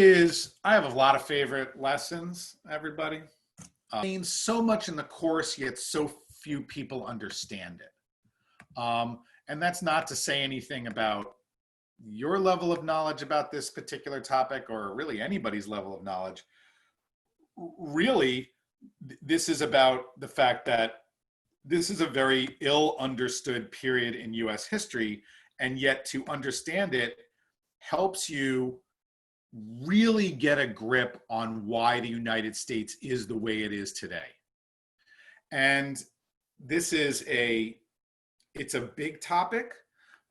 I have a lot of favorite lessons, everybody. Means so much in the course, yet so few people understand it. And that's not to say anything about your level of knowledge about this particular topic, or really anybody's level of knowledge. Really, this is about the fact that this is a very ill understood period in US history, and yet to understand it helps you really get a grip on why the United States is the way it is today. And this is it's a big topic,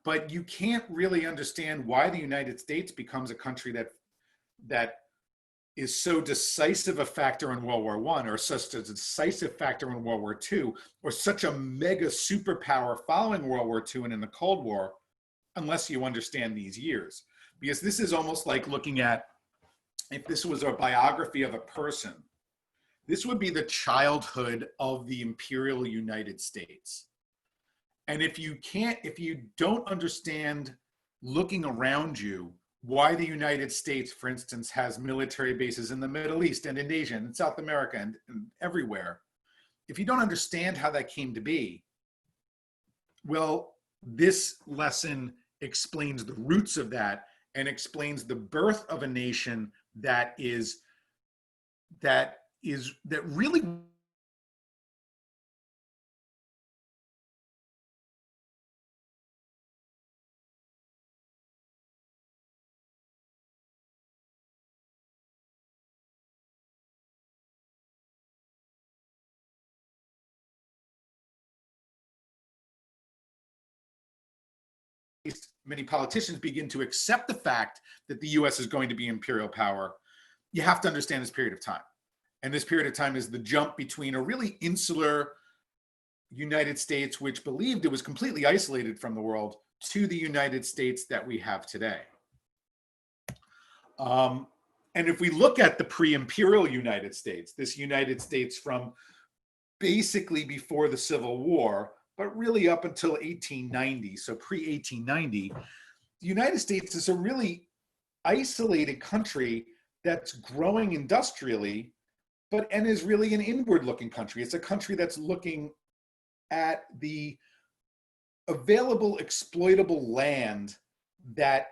but you can't really understand why the United States becomes a country that is so decisive a factor in World War I, or such a decisive factor in World War II, or such a mega superpower following World War II and in the Cold War, unless you understand these years. Because this is almost like looking at, if this was a biography of a person, this would be the childhood of the Imperial United States. And if you don't understand, looking around you, why the United States, for instance, has military bases in the Middle East and in Asia and in South America and everywhere, if you don't understand how that came to be, well, this lesson explains the roots of that and explains the birth of a nation that really many politicians begin to accept the fact that the US is going to be imperial power. You have to understand this period of time. And this period of time is the jump between a really insular United States, which believed it was completely isolated from the world, to the United States that we have today. And if we look at the pre-imperial United States, this United States from basically before the Civil War, but really up until 1890, so pre-1890, the United States is a really isolated country that's growing industrially, and is really an inward-looking country. It's a country that's looking at the available exploitable land that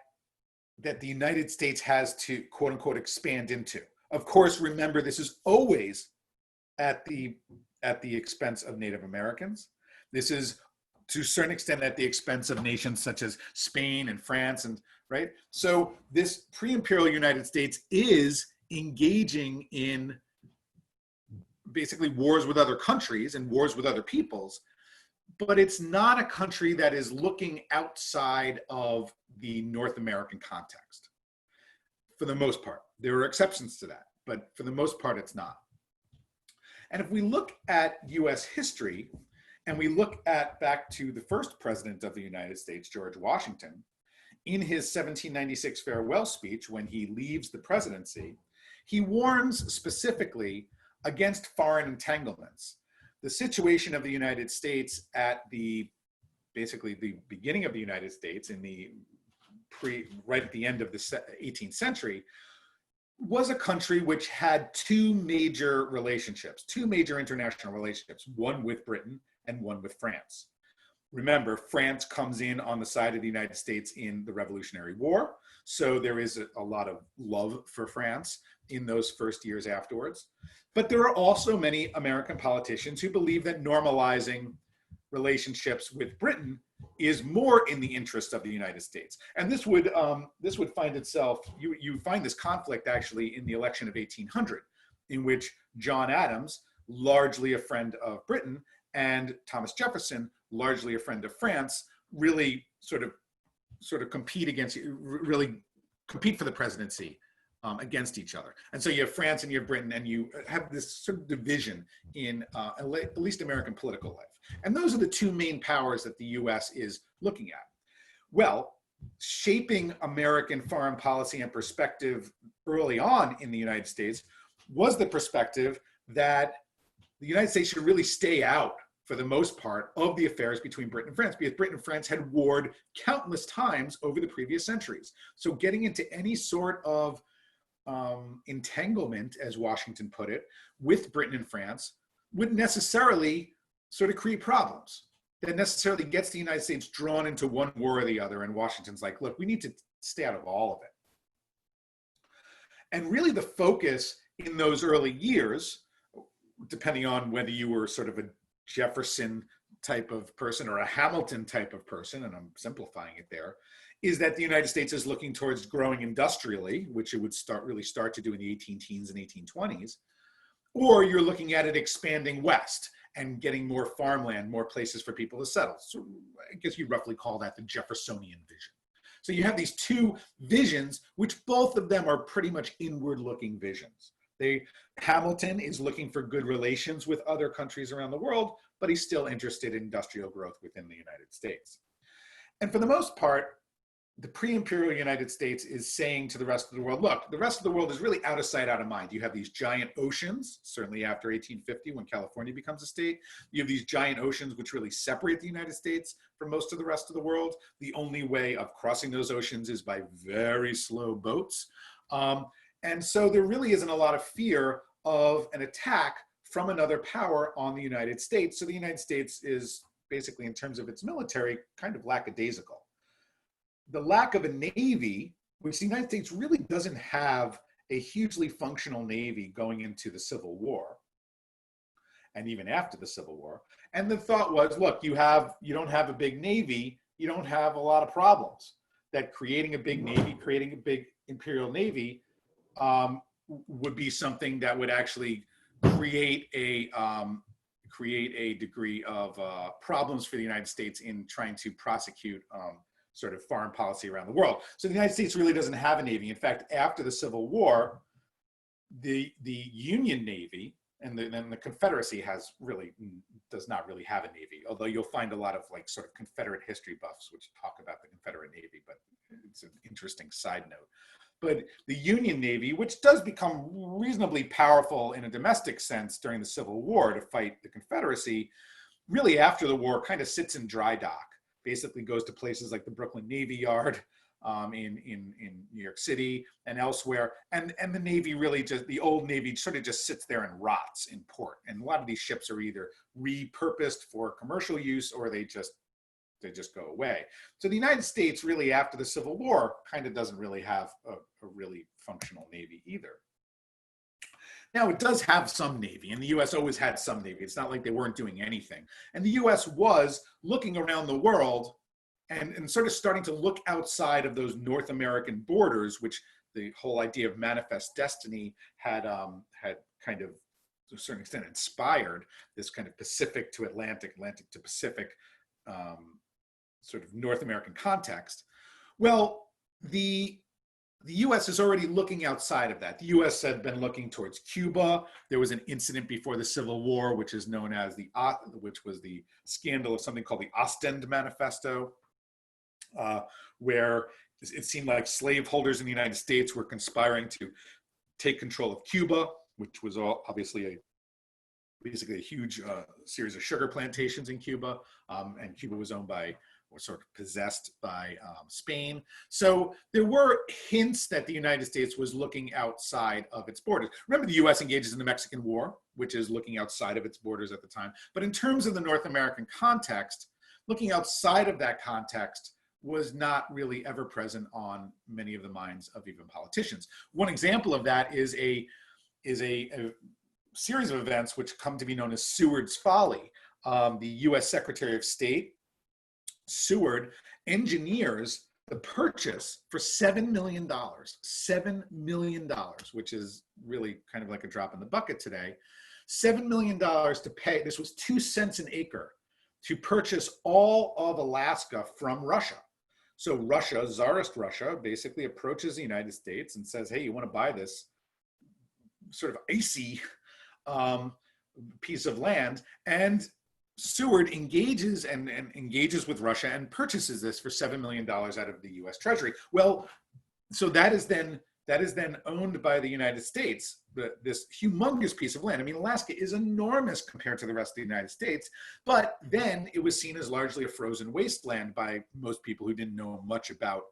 the United States has to, quote unquote, expand into. Of course, remember, this is always at the expense of Native Americans. This is, to a certain extent, at the expense of nations such as Spain and France, and right? So this pre-imperial United States is engaging in basically wars with other countries and wars with other peoples, but it's not a country that is looking outside of the North American context. For the most part, there are exceptions to that, but for the most part, it's not. And if we look at US history, and we look back to the first president of the United States, George Washington, in his 1796 farewell speech, when he leaves the presidency, he warns specifically against foreign entanglements. The situation of the United States at basically the beginning of the United States, right at the end of the 18th century, was a country which had two major international relationships, one with Britain and one with France. Remember, France comes in on the side of the United States in the Revolutionary War, so there is a lot of love for France in those first years afterwards. But there are also many American politicians who believe that normalizing relationships with Britain is more in the interest of the United States. And this would find itself, you find this conflict actually in the election of 1800, in which John Adams, largely a friend of Britain, and Thomas Jefferson, largely a friend of France, really sort of compete for the presidency against each other. And so you have France and you have Britain, and you have this sort of division in at least American political life. And those are the two main powers that the US is looking at. Well, shaping American foreign policy and perspective early on in the United States was the perspective that the United States should really stay out, for the most part, of the affairs between Britain and France, because Britain and France had warred countless times over the previous centuries. So getting into any sort of entanglement, as Washington put it, with Britain and France would necessarily sort of create problems. That necessarily gets the United States drawn into one war or the other. And Washington's like, look, we need to stay out of all of it. And really the focus in those early years, depending on whether you were sort of a Jefferson type of person or a Hamilton type of person, and I'm simplifying it there, is that the United States is looking towards growing industrially, which it would really start to do in the 18 teens and 1820s, or you're looking at it expanding west and getting more farmland, more places for people to settle. So I guess you'd roughly call that the Jeffersonian vision. So you have these two visions, which both of them are pretty much inward-looking visions. Hamilton is looking for good relations with other countries around the world, but he's still interested in industrial growth within the United States. And for the most part, the pre-imperial United States is saying to the rest of the world, look, the rest of the world is really out of sight, out of mind. You have these giant oceans, certainly after 1850 when California becomes a state. You have these giant oceans which really separate the United States from most of the rest of the world. The only way of crossing those oceans is by very slow boats. And so there really isn't a lot of fear of an attack from another power on the United States. So the United States is basically, in terms of its military, kind of lackadaisical. The lack of a navy, which the United States really doesn't have a hugely functional navy going into the Civil War, and even after the Civil War. And the thought was, look, you don't have a big navy, you don't have a lot of problems. That creating a big navy, creating a big imperial navy would be something that would actually create a degree of problems for the United States in trying to prosecute sort of foreign policy around the world. So the United States really doesn't have a navy. In fact, after the Civil War, the Union Navy and the Confederacy does not really have a navy, although you'll find a lot of like sort of Confederate history buffs which talk about the Confederate Navy, but it's an interesting side note. But the Union Navy, which does become reasonably powerful in a domestic sense during the Civil War to fight the Confederacy, really after the war kind of sits in dry dock. Basically goes to places like the Brooklyn Navy Yard in New York City and elsewhere. And the Navy really the old Navy sort of just sits there and rots in port. And a lot of these ships are either repurposed for commercial use or they just go away. So the United States really after the Civil War kind of doesn't really have a really functional Navy either. Now, it does have some Navy, and the U.S. always had some Navy. It's not like they weren't doing anything. And the U.S. was looking around the world and sort of starting to look outside of those North American borders, which the whole idea of manifest destiny had kind of, to a certain extent, inspired this kind of Pacific to Atlantic, Atlantic to Pacific sort of North American context. Well, the U.S. is already looking outside of that. The U.S. had been looking towards Cuba. There was an incident before the Civil War, which is known as which was the scandal of something called the Ostend Manifesto, where it seemed like slaveholders in the United States were conspiring to take control of Cuba, which was obviously basically a huge series of sugar plantations in Cuba, and Cuba was owned by, or sort of possessed by Spain. So there were hints that the United States was looking outside of its borders. Remember, the US engages in the Mexican War, which is looking outside of its borders at the time. But in terms of the North American context, looking outside of that context was not really ever present on many of the minds of even politicians. One example of that is a series of events which come to be known as Seward's Folly. The US Secretary of State, Seward, engineers the purchase for $7 million, $7 million, which is really kind of like a drop in the bucket today, $7 million to pay, this was 2 cents an acre, to purchase all of Alaska from Russia. So Russia, Tsarist Russia, basically approaches the United States and says, hey, you want to buy this sort of icy piece of land? And Seward engages and engages with Russia and purchases this for $7 million out of the U.S. Treasury. Well, so that is then owned by the United States, this humongous piece of land. I mean, Alaska is enormous compared to the rest of the United States, but then it was seen as largely a frozen wasteland by most people who didn't know much about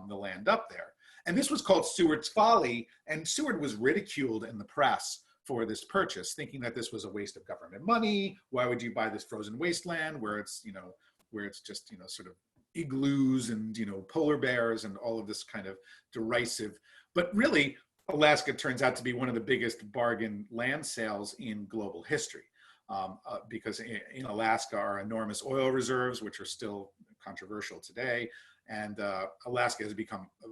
the land up there. And this was called Seward's Folly, and Seward was ridiculed in the press for this purchase, thinking that this was a waste of government money. Why would you buy this frozen wasteland where it's, where it's just, sort of igloos and, polar bears and all of this kind of derisive, but really Alaska turns out to be one of the biggest bargain land sales in global history. Because in Alaska are enormous oil reserves, which are still controversial today. And Alaska has become a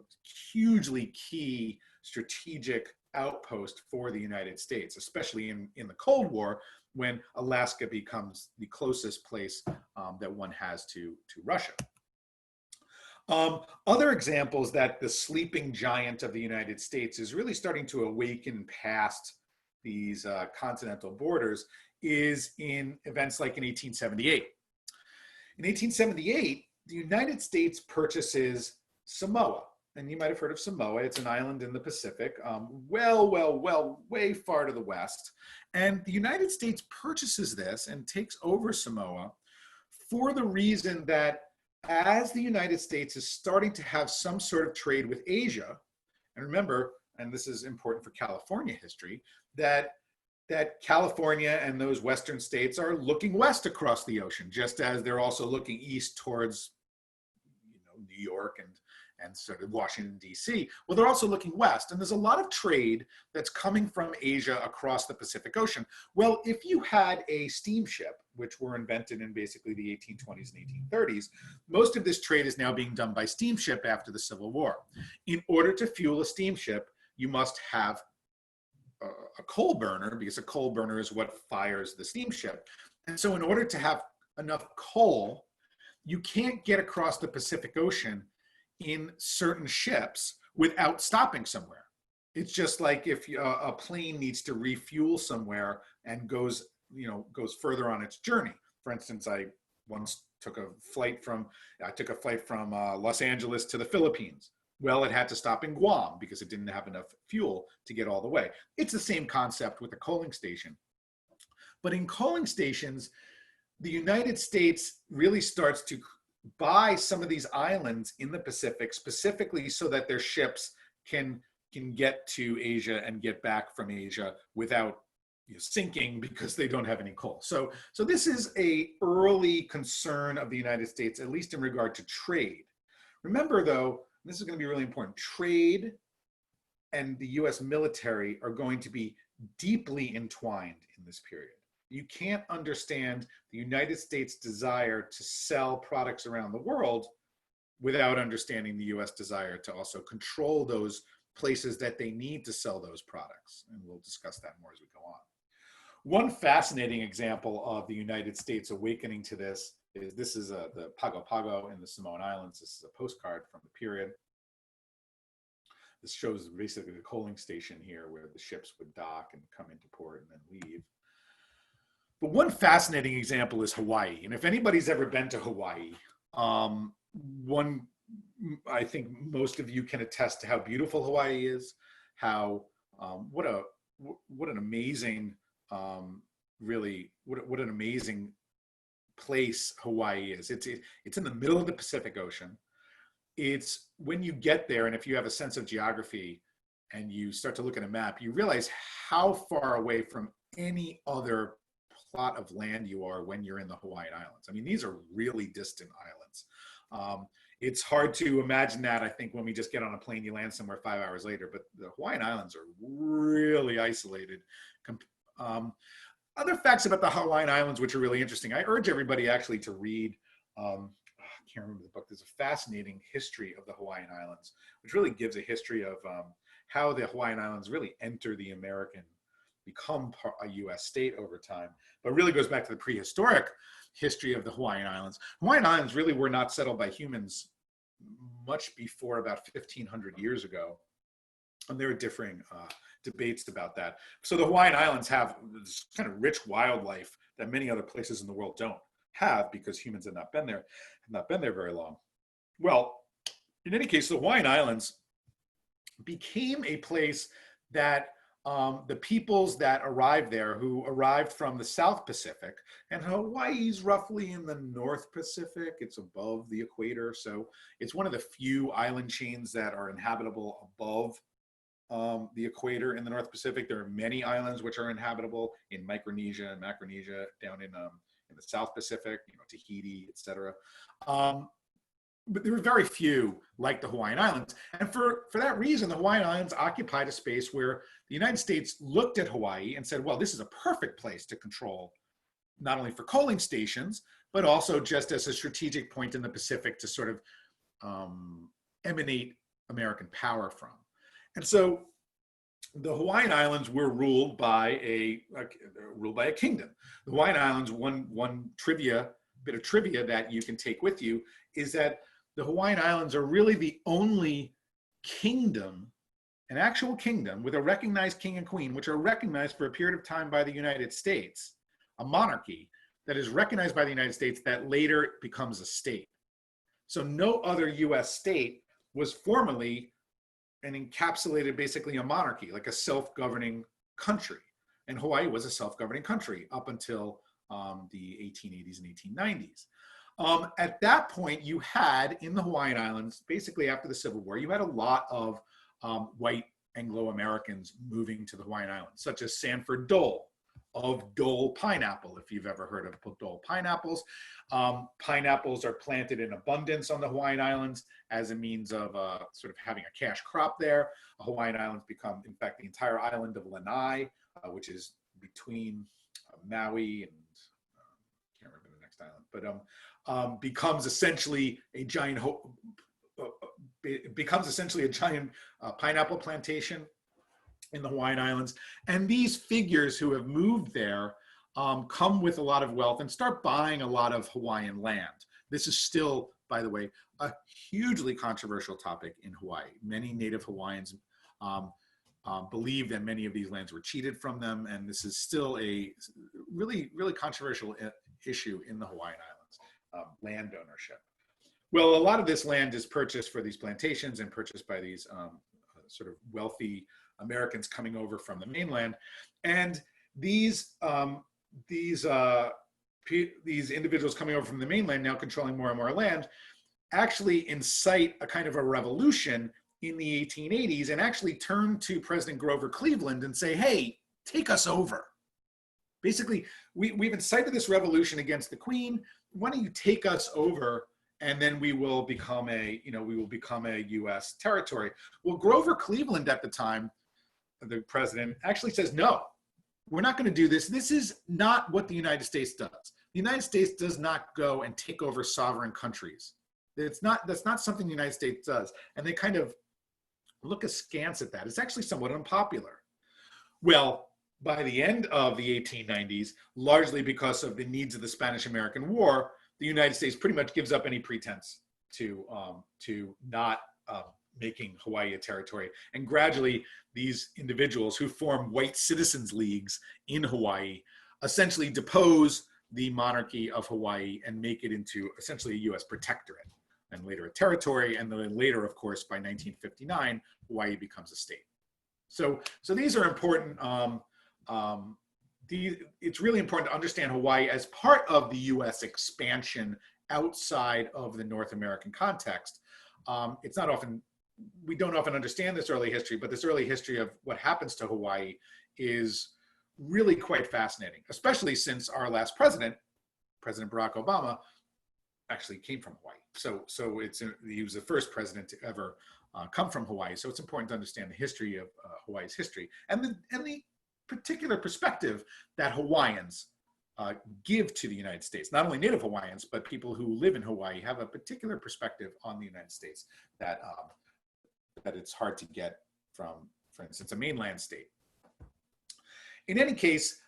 hugely key strategic outpost for the United States, especially in the Cold War, when Alaska becomes the closest place that one has to Russia. Other examples that the sleeping giant of the United States is really starting to awaken past these continental borders is in events like in 1878. In 1878, the United States purchases Samoa. And you might have heard of Samoa. It's an island in the Pacific, way far to the west. And the United States purchases this and takes over Samoa for the reason that as the United States is starting to have some sort of trade with Asia, and remember, and this is important for California history, that California and those Western states are looking west across the ocean, just as they're also looking east towards, New York and sort of Washington, D.C. Well, they're also looking west, and there's a lot of trade that's coming from Asia across the Pacific Ocean. Well, if you had a steamship, which were invented in basically the 1820s and 1830s, most of this trade is now being done by steamship after the Civil War. In order to fuel a steamship, you must have a coal burner, because a coal burner is what fires the steamship. And so in order to have enough coal, you can't get across the Pacific Ocean in certain ships without stopping somewhere. It's just like if a plane needs to refuel somewhere and goes further on its journey. For instance, I once took a flight from Los Angeles to the Philippines. Well, it had to stop in Guam because it didn't have enough fuel to get all the way. It's the same concept with a coaling station. But in coaling stations, the United States really starts to buy some of these islands in the Pacific, specifically so that their ships can get to Asia and get back from Asia without sinking because they don't have any coal. So this is an early concern of the United States, at least in regard to trade. Remember, though, this is going to be really important, trade and the US military are going to be deeply entwined in this period. You can't understand the United States' desire to sell products around the world without understanding the US desire to also control those places that they need to sell those products. And we'll discuss that more as we go on. One fascinating example of the United States awakening to this is the Pago Pago in the Samoan Islands. This is a postcard from the period. This shows basically the coaling station here where the ships would dock and come into port and then leave. But one fascinating example is Hawaii. And if anybody's ever been to Hawaii, I think most of you can attest to how beautiful Hawaii is, how what an amazing what an amazing place Hawaii is. It's in the middle of the Pacific Ocean. It's when you get there, and if you have a sense of geography and you start to look at a map, you realize how far away from any other plot of land you are when you're in the Hawaiian Islands. I mean, these are really distant islands. It's hard to imagine that, I think, when we just get on a plane, you land somewhere 5 hours later, but the Hawaiian Islands are really isolated. Other facts about the Hawaiian Islands, which are really interesting. I urge everybody actually to read, I can't remember the book, there's a fascinating history of the Hawaiian Islands, which really gives a history of how the Hawaiian Islands really enter the become a US state over time, but really goes back to the prehistoric history of the Hawaiian Islands. Hawaiian Islands really were not settled by humans much before about 1,500 years ago. And there are differing debates about that. So the Hawaiian Islands have this kind of rich wildlife that many other places in the world don't have because humans have not been there very long. Well, in any case, the Hawaiian Islands became a place that the peoples that arrived there, who arrived from the South Pacific, and Hawaii's roughly in the North Pacific. It's above the equator, so it's one of the few island chains that are inhabitable above the equator in the North Pacific. There are many islands which are inhabitable in Micronesia and Macronesia, down in the South Pacific, Tahiti, etc. But there were very few like the Hawaiian Islands. And for that reason, the Hawaiian Islands occupied a space where the United States looked at Hawaii and said, well, this is a perfect place to control, not only for coaling stations, but also just as a strategic point in the Pacific to sort of emanate American power from. And so the Hawaiian Islands were ruled by a kingdom. The Hawaiian Islands, one bit of trivia that you can take with you is that the Hawaiian Islands are really the only kingdom, an actual kingdom with a recognized king and queen, which are recognized for a period of time by the United States, a monarchy that is recognized by the United States that later becomes a state. So no other US state was formally and encapsulated basically a monarchy, like a self-governing country. And Hawaii was a self-governing country up until the 1880s and 1890s. At that point, you had in the Hawaiian Islands, basically after the Civil War, you had a lot of white Anglo-Americans moving to the Hawaiian Islands, such as Sanford Dole of Dole pineapple, if you've ever heard of Dole pineapples. Pineapples are planted in abundance on the Hawaiian Islands as a means of sort of having a cash crop there. Hawaiian Islands become, in fact, the entire island of Lanai, which is between Maui and can't remember the next island, but becomes essentially a giant pineapple plantation in the Hawaiian Islands. And these figures who have moved there come with a lot of wealth and start buying a lot of Hawaiian land. This is still, by the way, a hugely controversial topic in Hawaii. Many Native Hawaiians believe that many of these lands were cheated from them, and this is still a really, really controversial issue in the Hawaiian Islands, land ownership. Well, a lot of this land is purchased for these plantations and purchased by these sort of wealthy Americans coming over from the mainland, and these individuals coming over from the mainland, now controlling more and more land, actually incite a kind of a revolution in the 1880s and actually turn to President Grover Cleveland and say, hey, take us over. Basically, we've incited this revolution against the Queen. Why don't you take us over, and then we will become a U.S. territory. Well, Grover Cleveland at the time, the president, actually says, no, we're not going to do this. This is not what the United States does. The United States does not go and take over sovereign countries. That's not something the United States does. And they kind of look askance at that. It's actually somewhat unpopular. Well, by the end of the 1890s, largely because of the needs of the Spanish-American War, the United States pretty much gives up any pretense to not making Hawaii a territory. And gradually, these individuals who form white citizens leagues in Hawaii essentially depose the monarchy of Hawaii and make it into essentially a U.S. protectorate, and later a territory. And then later, of course, by 1959, Hawaii becomes a state. So these are important. It's really important to understand Hawaii as part of the U.S. expansion outside of the North American context. It's not often, we don't often understand this early history, but this early history of what happens to Hawaii is really quite fascinating, especially since our last president, President Barack Obama, actually came from Hawaii. So he was the first president to ever come from Hawaii. So it's important to understand the history of Hawaii's history and the particular perspective that Hawaiians give to the United States. Not only Native Hawaiians, but people who live in Hawaii have a particular perspective on the United States that it's hard to get from, for instance, a mainland state. In any case,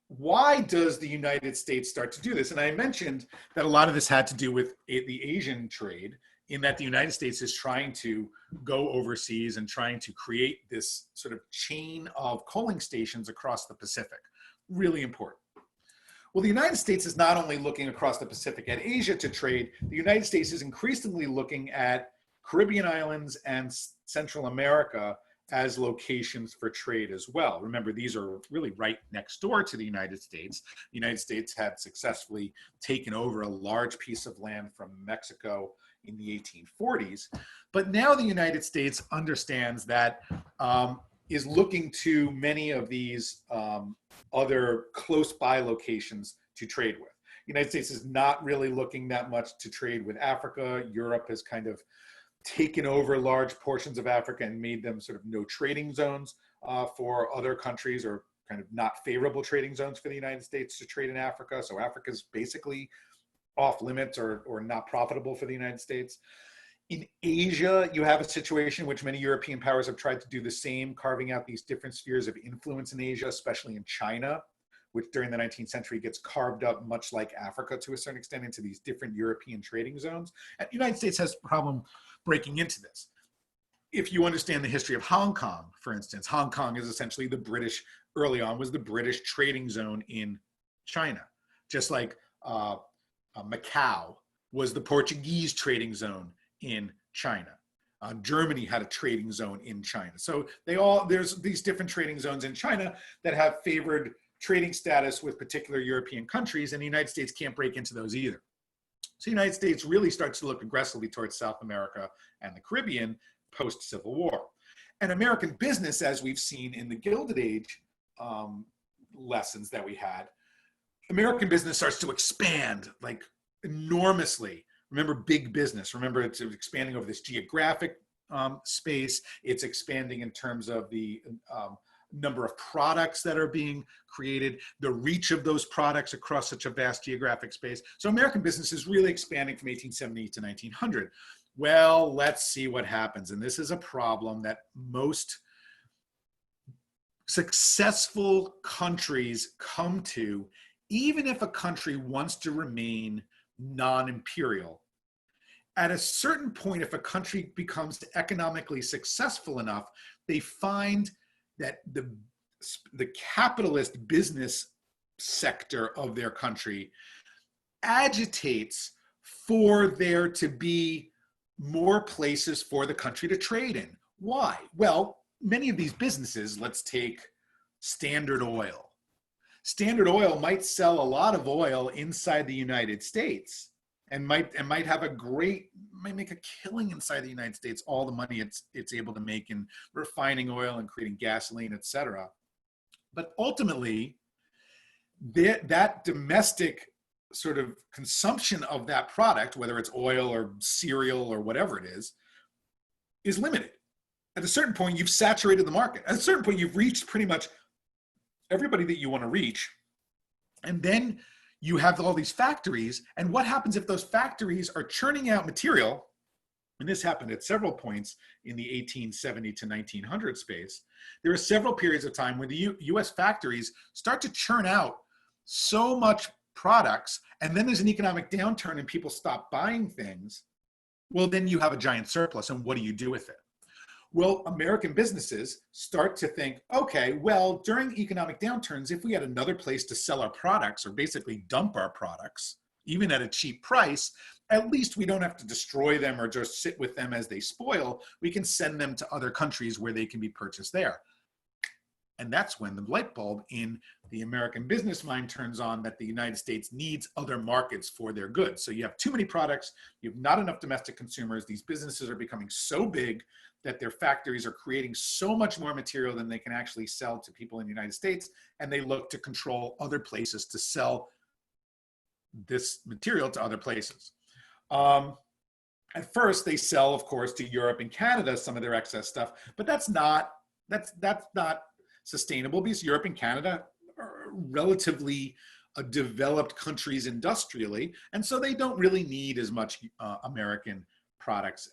why does the United States start to do this? And I mentioned that a lot of this had to do with the Asian trade, in that the United States is trying to go overseas and trying to create this sort of chain of coaling stations across the Pacific. Really important. Well, the United States is not only looking across the Pacific at Asia to trade, the United States is increasingly looking at Caribbean islands and Central America as locations for trade as well. Remember, these are really right next door to the United States. The United States had successfully taken over a large piece of land from Mexico in the 1840s. But now the United States understands that, is looking to many of these other close by locations to trade with. The United States is not really looking that much to trade with Africa. Europe has kind of taken over large portions of Africa and made them sort of no trading zones for other countries, or kind of not favorable trading zones for the United States to trade in Africa. So Africa is basically off limits or not profitable for the United States. In Asia, you have a situation in which many European powers have tried to do the same, carving out these different spheres of influence in Asia, especially in China, which during the 19th century gets carved up much like Africa to a certain extent into these different European trading zones. And the United States has a problem breaking into this. If you understand the history of Hong Kong, for instance, Hong Kong is essentially the British, early on was the British trading zone in China, just like Macau was the Portuguese trading zone in China. Germany had a trading zone in China. So there's these different trading zones in China that have favored trading status with particular European countries, and the United States can't break into those either. So the United States really starts to look aggressively towards South America and the Caribbean post-Civil War. And American business, as we've seen in the Gilded Age lessons that we had, American business starts to expand like enormously. Remember big business. Remember it's expanding over this geographic space. It's expanding in terms of the number of products that are being created, the reach of those products across such a vast geographic space. So American business is really expanding from 1870 to 1900. Well, let's see what happens. And this is a problem that most successful countries come to, even if a country wants to remain non-imperial. At a certain point, if a country becomes economically successful enough, they find that the capitalist business sector of their country agitates for there to be more places for the country to trade in. Why? Well, many of these businesses, let's take Standard Oil. Standard Oil might sell a lot of oil inside the United States and might make a killing inside the United States, all the money it's able to make in refining oil and creating gasoline, et cetera. But ultimately, that domestic sort of consumption of that product, whether it's oil or cereal or whatever it is limited. At a certain point, you've saturated the market. At a certain point, you've reached pretty much everybody that you want to reach. And then you have all these factories. And what happens if those factories are churning out material? And this happened at several points in the 1870 to 1900 space. There are several periods of time where the US factories start to churn out so much products, and then there's an economic downturn and people stop buying things. Well, then you have a giant surplus, and what do you do with it? Well, American businesses start to think, okay, well, during economic downturns, if we had another place to sell our products, or basically dump our products, even at a cheap price, at least we don't have to destroy them or just sit with them as they spoil. We can send them to other countries where they can be purchased there. And that's when the light bulb in the American business mind turns on, that the United States needs other markets for their goods. So you have too many products, you have not enough domestic consumers. These businesses are becoming so big that their factories are creating so much more material than they can actually sell to people in the United States. And they look to control other places to sell this material to other places. At first, they sell, of course, to Europe and Canada some of their excess stuff, but that's not sustainable, because Europe and Canada are relatively developed countries industrially, and so they don't really need as much American products.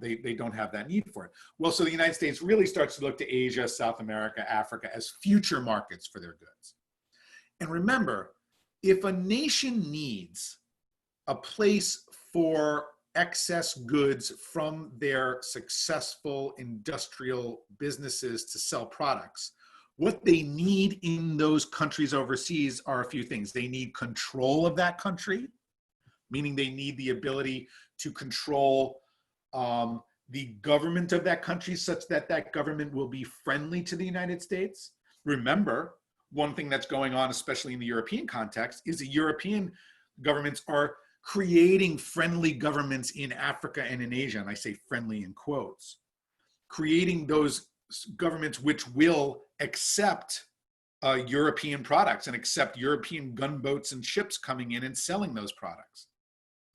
They don't have that need for it. Well, so the United States really starts to look to Asia, South America, Africa as future markets for their goods. And remember, if a nation needs a place for excess goods from their successful industrial businesses to sell products, what they need in those countries overseas are a few things. They need control of that country, meaning they need the ability to control the government of that country such that that government will be friendly to the United States. Remember, one thing that's going on, especially in the European context, is the European governments are creating friendly governments in Africa and in Asia, and I say friendly in quotes, creating those governments which will accept European products and accept European gunboats and ships coming in and selling those products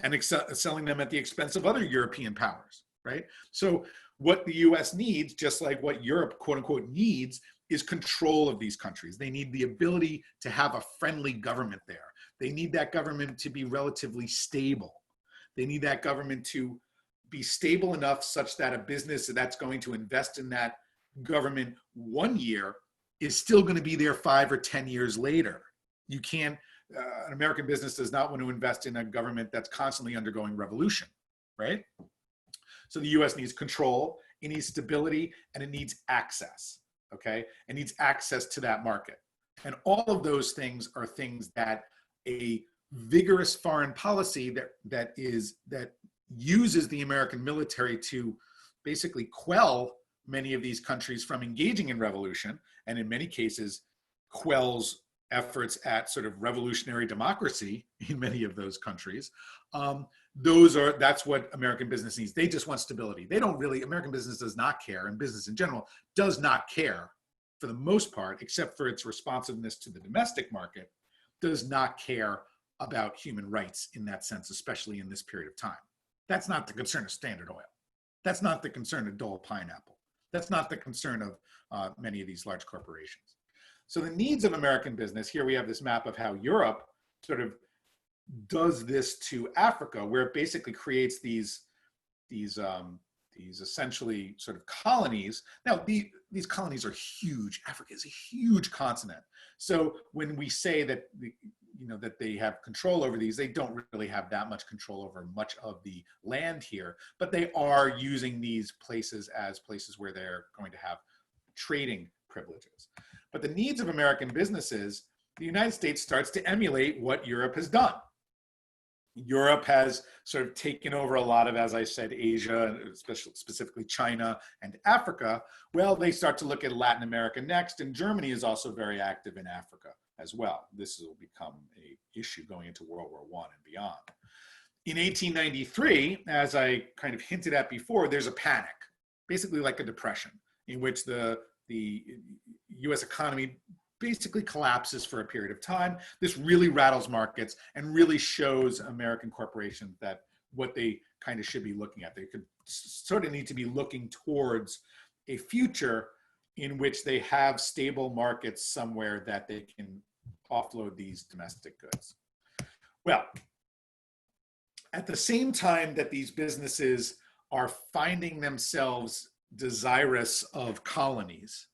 and selling them at the expense of other European powers, right? So what the US needs, just like what Europe, quote unquote, needs, is control of these countries. They need the ability to have a friendly government there. They need that government to be relatively stable. They need that government to be stable enough such that a business that's going to invest in that government 1 year is still going to be there 5 or 10 years later. You can't, an American business does not want to invest in a government that's constantly undergoing revolution, right? So the US needs control, it needs stability, and it needs access, okay? It needs access to that market. And all of those things are things that a vigorous foreign policy that uses the American military to basically quell many of these countries from engaging in revolution, and in many cases quells efforts at sort of revolutionary democracy in many of those countries. That's what American business needs. They just want stability. They don't really, American business does not care, and business in general does not care for the most part, except for its responsiveness to the domestic market, does not care about human rights in that sense, especially in this period of time. That's not the concern of Standard Oil. That's not the concern of Dole Pineapple. That's not the concern of many of these large corporations. So the needs of American business, here we have this map of how Europe sort of does this to Africa, where it basically creates these essentially sort of colonies. Now, these colonies are huge. Africa is a huge continent. So when we say that that they have control over these, they don't really have that much control over much of the land here, but they are using these places as places where they're going to have trading privileges. But the needs of American businesses, the United States starts to emulate what Europe has done. Europe has sort of taken over a lot of, as I said, Asia, especially specifically China and Africa. Well, they start to look at Latin America next, and Germany is also very active in Africa as well. This will become an issue going into World War I and beyond. In 1893, as I kind of hinted at before, there's a panic, basically like a depression, in which the US economy basically collapses for a period of time. This really rattles markets and really shows American corporations that what they kind of should be looking at. They could sort of need to be looking towards a future in which they have stable markets somewhere that they can offload these domestic goods. Well, at the same time that these businesses are finding themselves desirous of colonies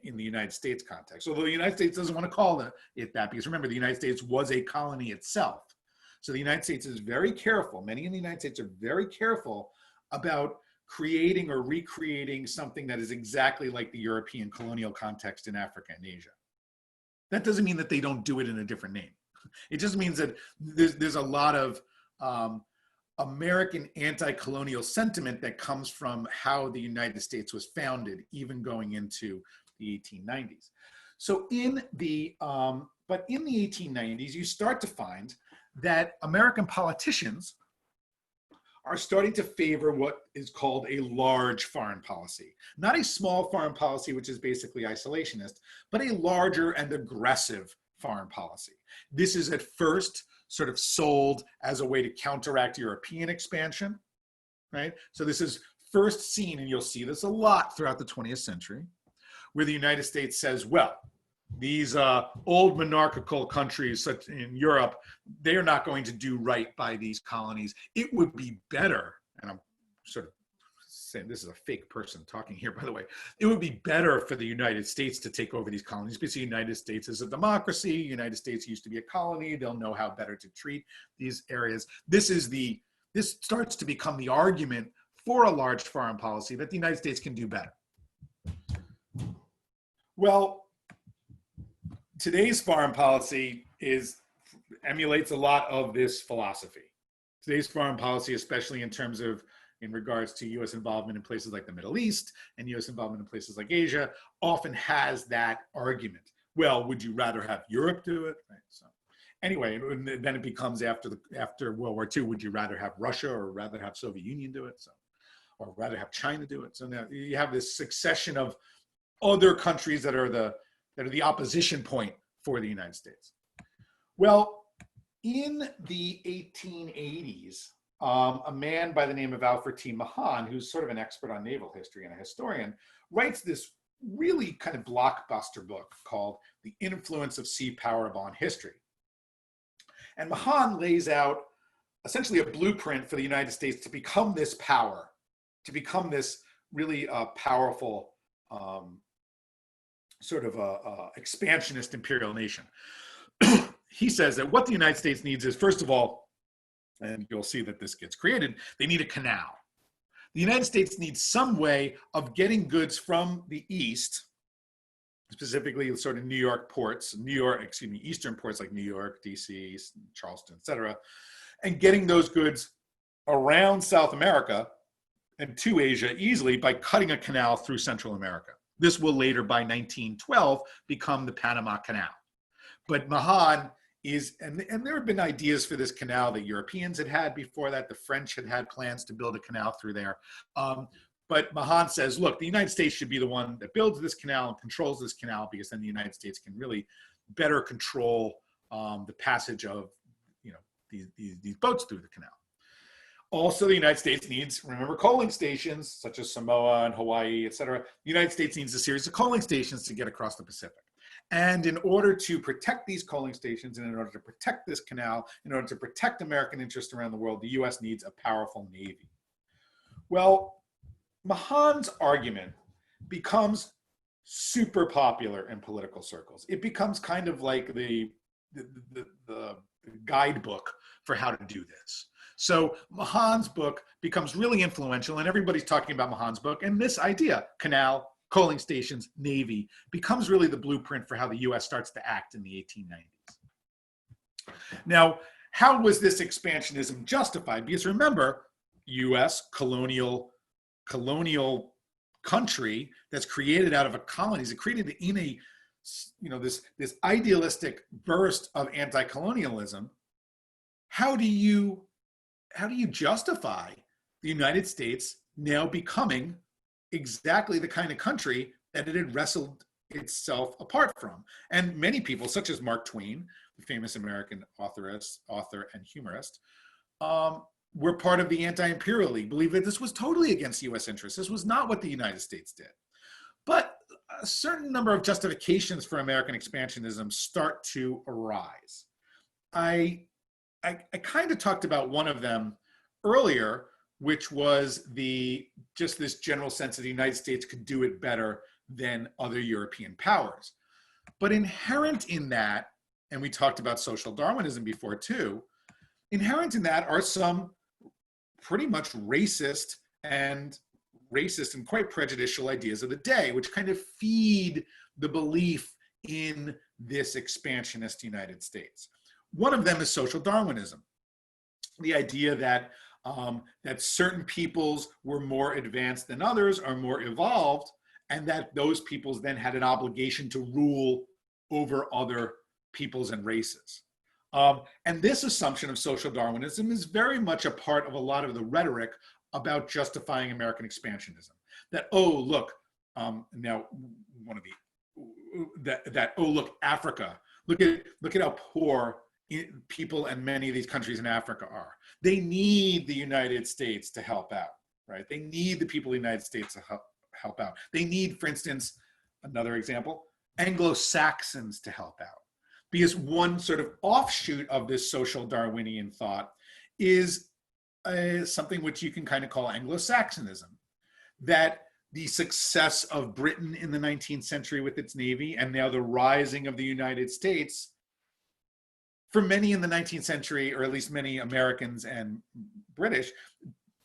in the United States context, although the United States doesn't want to call it that, because remember, the United States was a colony itself. So the United States is very careful. Many in the United States are very careful about creating or recreating something that is exactly like the European colonial context in Africa and Asia. That doesn't mean that they don't do it in a different name. It just means that there's a lot of American anti-colonial sentiment that comes from how the United States was founded, even going into the 1890s. So in the 1890s, you start to find that American politicians are starting to favor what is called a large foreign policy. Not a small foreign policy, which is basically isolationist, but a larger and aggressive foreign policy. This is at first sort of sold as a way to counteract European expansion, right? So this is first seen, and you'll see this a lot throughout the 20th century, where the United States says, well, these old monarchical countries such in Europe, they're not going to do right by these colonies. It would be better, and I'm sort of saying this is a fake person talking here, by the way, it would be better for the United States to take over these colonies because the United States is a democracy. The United States used to be a colony. They'll know how better to treat these areas. This starts to become the argument for a large foreign policy that the United States can do better. Well, today's foreign policy emulates a lot of this philosophy. Today's foreign policy, especially in terms of in regards to US involvement in places like the Middle East and US involvement in places like Asia often has that argument. Well, would you rather have Europe do it? Right. So anyway, then it becomes after World War II, would you rather have Russia or rather have Soviet Union do it? So, or rather have China do it? So now you have this succession of other countries that are the opposition point for the United States. Well, in the 1880s, a man by the name of Alfred T. Mahan, who's sort of an expert on naval history and a historian, writes this really kind of blockbuster book called The Influence of Sea Power Upon History. And Mahan lays out essentially a blueprint for the United States to become this power, to become this really powerful sort of expansionist imperial nation. He says that what the United States needs is, first of all, and you'll see that this gets created, they need a canal. The United States needs some way of getting goods from the East, specifically sort of New York ports, Eastern ports like New York, DC, Charleston, et cetera, and getting those goods around South America and to Asia easily by cutting a canal through Central America. This will later, by 1912, become the Panama Canal. But Mahan is, and there have been ideas for this canal that Europeans had before that. The French had plans to build a canal through there. But Mahan says, look, the United States should be the one that builds this canal and controls this canal, because then the United States can really better control the passage of these boats through the canal. Also, the United States needs, remember, coaling stations such as Samoa and Hawaii, et cetera. The United States needs a series of coaling stations to get across the Pacific. And in order to protect these coaling stations, and in order to protect this canal, in order to protect American interests around the world, the US needs a powerful Navy. Well, Mahan's argument becomes super popular in political circles. It becomes kind of like the guidebook for how to do this. So Mahan's book becomes really influential, and everybody's talking about Mahan's book. And this idea, canal, coaling stations, Navy, becomes really the blueprint for how the US starts to act in the 1890s. Now, how was this expansionism justified? Because remember, US colonial country that's created out of a colonies, it created in a, this idealistic burst of anti-colonialism. How do you justify the United States now becoming exactly the kind of country that it had wrestled itself apart from? And many people, such as Mark Twain, the famous American author and humorist, were part of the Anti-Imperial League, believed that this was totally against US interests. This was not what the United States did. But a certain number of justifications for American expansionism start to arise. I kind of talked about one of them earlier, which was just this general sense that the United States could do it better than other European powers. But inherent in that, and we talked about social Darwinism before too, inherent in that are some pretty much racist and quite prejudicial ideas of the day, which kind of feed the belief in this expansionist United States. One of them is social Darwinism, the idea that that certain peoples were more advanced than others, are more evolved, and that those peoples then had an obligation to rule over other peoples and races. And this assumption of social Darwinism is very much a part of a lot of the rhetoric about justifying American expansionism. That, oh, look, now one of the, oh, look, Africa, look at how poor people and many of these countries in Africa are. They need the United States to help out, right? They need the people of the United States to help out. They need, for instance, another example, Anglo-Saxons to help out. Because one sort of offshoot of this social Darwinian thought is something which you can kind of call Anglo-Saxonism, that the success of Britain in the 19th century with its Navy, and now the rising of the United States, for many in the 19th century, or at least many Americans and British,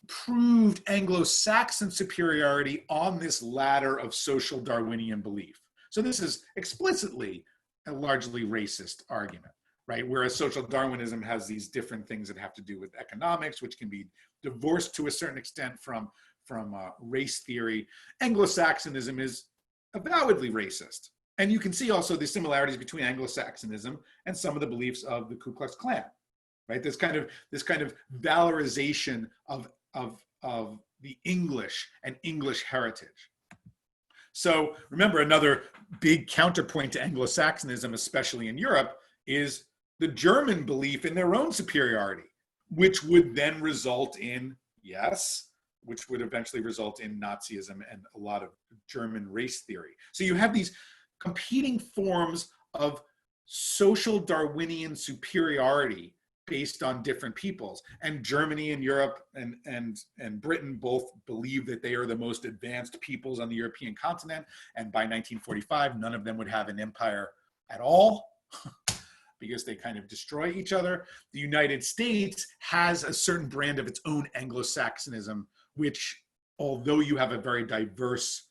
proved Anglo-Saxon superiority on this ladder of social Darwinian belief. So this is explicitly a largely racist argument. right? Whereas social Darwinism has these different things that have to do with economics, which can be divorced to a certain extent from race theory. Anglo-Saxonism is avowedly racist. And you can see also the similarities between Anglo-Saxonism and some of the beliefs of the Ku Klux Klan, right? This kind of valorization of the English and English heritage. So remember, another big counterpoint to Anglo-Saxonism, especially in Europe, is the German belief in their own superiority, which would then result in, which would eventually result in Nazism and a lot of German race theory. So you have these competing forms of social Darwinian superiority based on different peoples. And Germany and Europe and Britain both believe that they are the most advanced peoples on the European continent. And by 1945, none of them would have an empire at all because they kind of destroy each other. The United States has a certain brand of its own Anglo-Saxonism, which, although you have a very diverse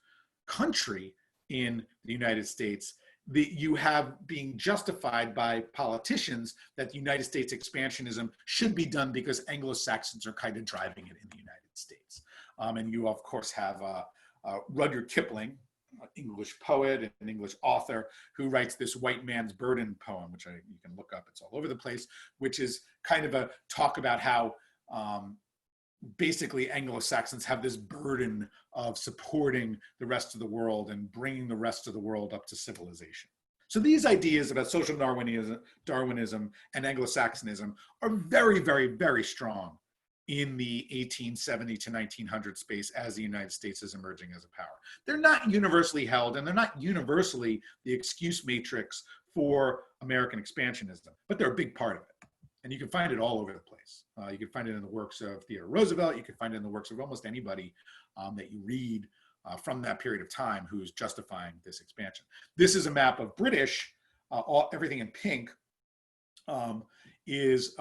country in the United States, you have being justified by politicians that the United States expansionism should be done because Anglo-Saxons are kind of driving it in the United States. And you, of course, have Rudyard Kipling, an English poet and an English author, who writes this White Man's Burden poem, which you can look up, it's all over the place, which is kind of a talk about how basically Anglo-Saxons have this burden of supporting the rest of the world and bringing the rest of the world up to civilization. So these ideas about social Darwinism and Anglo-Saxonism are very, very, very strong in the 1870 to 1900 space as the United States is emerging as a power. They're not universally held, and they're not universally the excuse matrix for American expansionism, but they're a big part of it. And you can find it all over the place. You can find it in the works of Theodore Roosevelt. You can find it in the works of almost anybody that you read from that period of time who's justifying this expansion. This is a map of British, everything in pink is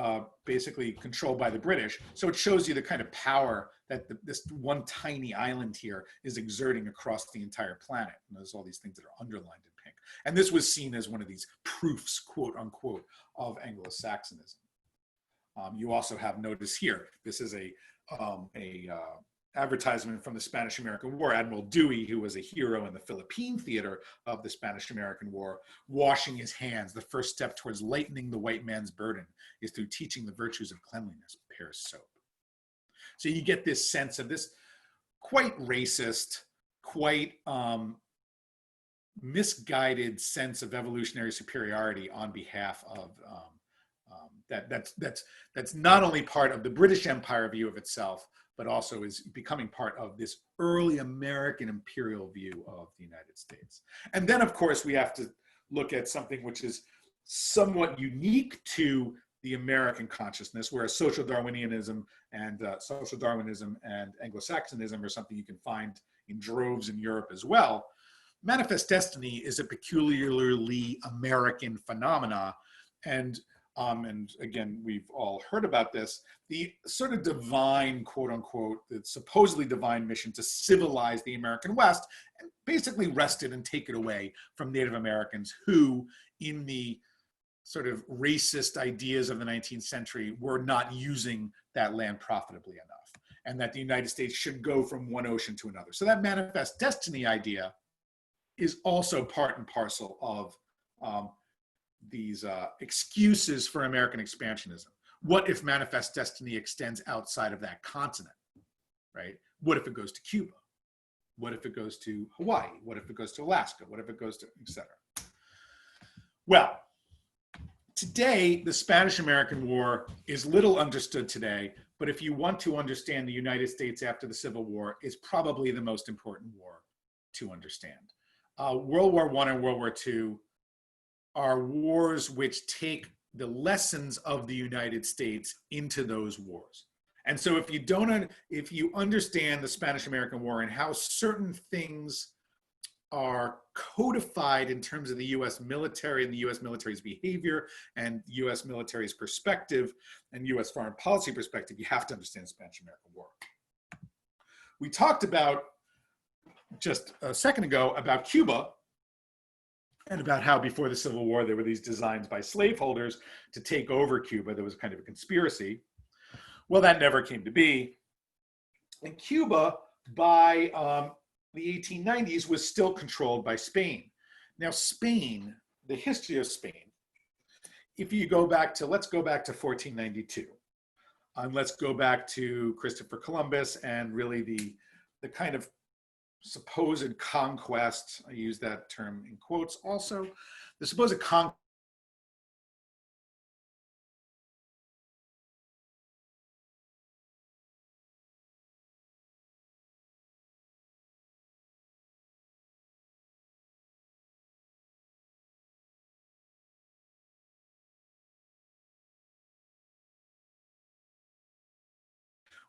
basically controlled by the British. So it shows you the kind of power that this one tiny island here is exerting across the entire planet. And there's all these things that are underlined in pink. And this was seen as one of these proofs, quote unquote, of Anglo-Saxonism. You also have, notice here, this is a advertisement from the Spanish-American War. Admiral Dewey, who was a hero in the Philippine theater of the Spanish-American War, washing his hands. The first step towards lightening the white man's burden is through teaching the virtues of cleanliness, Pear's soap. So you get this sense of this quite racist, quite misguided sense of evolutionary superiority on behalf of that's not only part of the British Empire view of itself, but also is becoming part of this early American imperial view of the United States. And then, of course, we have to look at something which is somewhat unique to the American consciousness, whereas social Darwinism and Anglo-Saxonism are something you can find in droves in Europe as well. Manifest destiny is a peculiarly American phenomena, and again, we've all heard about this, the sort of divine, quote unquote, the supposedly divine mission to civilize the American West and basically wrest it and take it away from Native Americans who, in the sort of racist ideas of the 19th century, were not using that land profitably enough, and that the United States should go from one ocean to another. So that manifest destiny idea is also part and parcel of these excuses for American expansionism. What if manifest destiny extends outside of that continent, right? What if it goes to Cuba? What if it goes to Hawaii? What if it goes to Alaska? What if it goes to, et cetera? Well, today, the Spanish-American War is little understood today, but if you want to understand the United States after the Civil War, it's probably the most important war to understand. World War I and World War II are wars which take the lessons of the United States into those wars. And so if you understand the Spanish-American War and how certain things are codified in terms of the US military and the US military's behavior and US military's perspective and US foreign policy perspective, you have to understand the Spanish-American War. We talked about just a second ago about Cuba. and about how before the Civil War there were these designs by slaveholders to take over Cuba. There was kind of a conspiracy. Well, that never came to be. And Cuba, by the 1890s, was still controlled by Spain. Now, Spain, the history of Spain, if you go back to, let's go back to 1492. And let's go back to Christopher Columbus and really the kind of supposed conquest, I use that term in quotes also, the supposed conquest.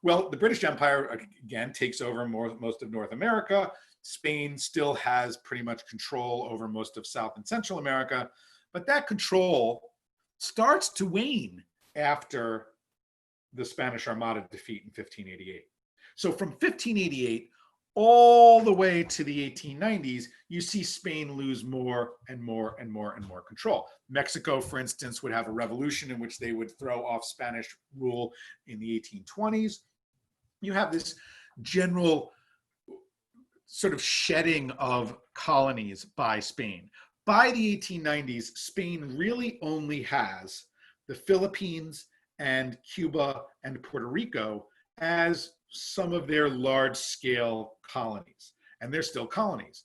Well, the British Empire, again, takes over most of North America. Spain still has pretty much control over most of South and Central America, but that control starts to wane after the Spanish Armada defeat in 1588. So from 1588 all the way to the 1890s, you see Spain lose more and more and more and more control. Mexico, for instance, would have a revolution in which they would throw off Spanish rule in the 1820s. You have this general sort of shedding of colonies by Spain. By the 1890s, Spain really only has the Philippines and Cuba and Puerto Rico as some of their large-scale colonies, and they're still colonies.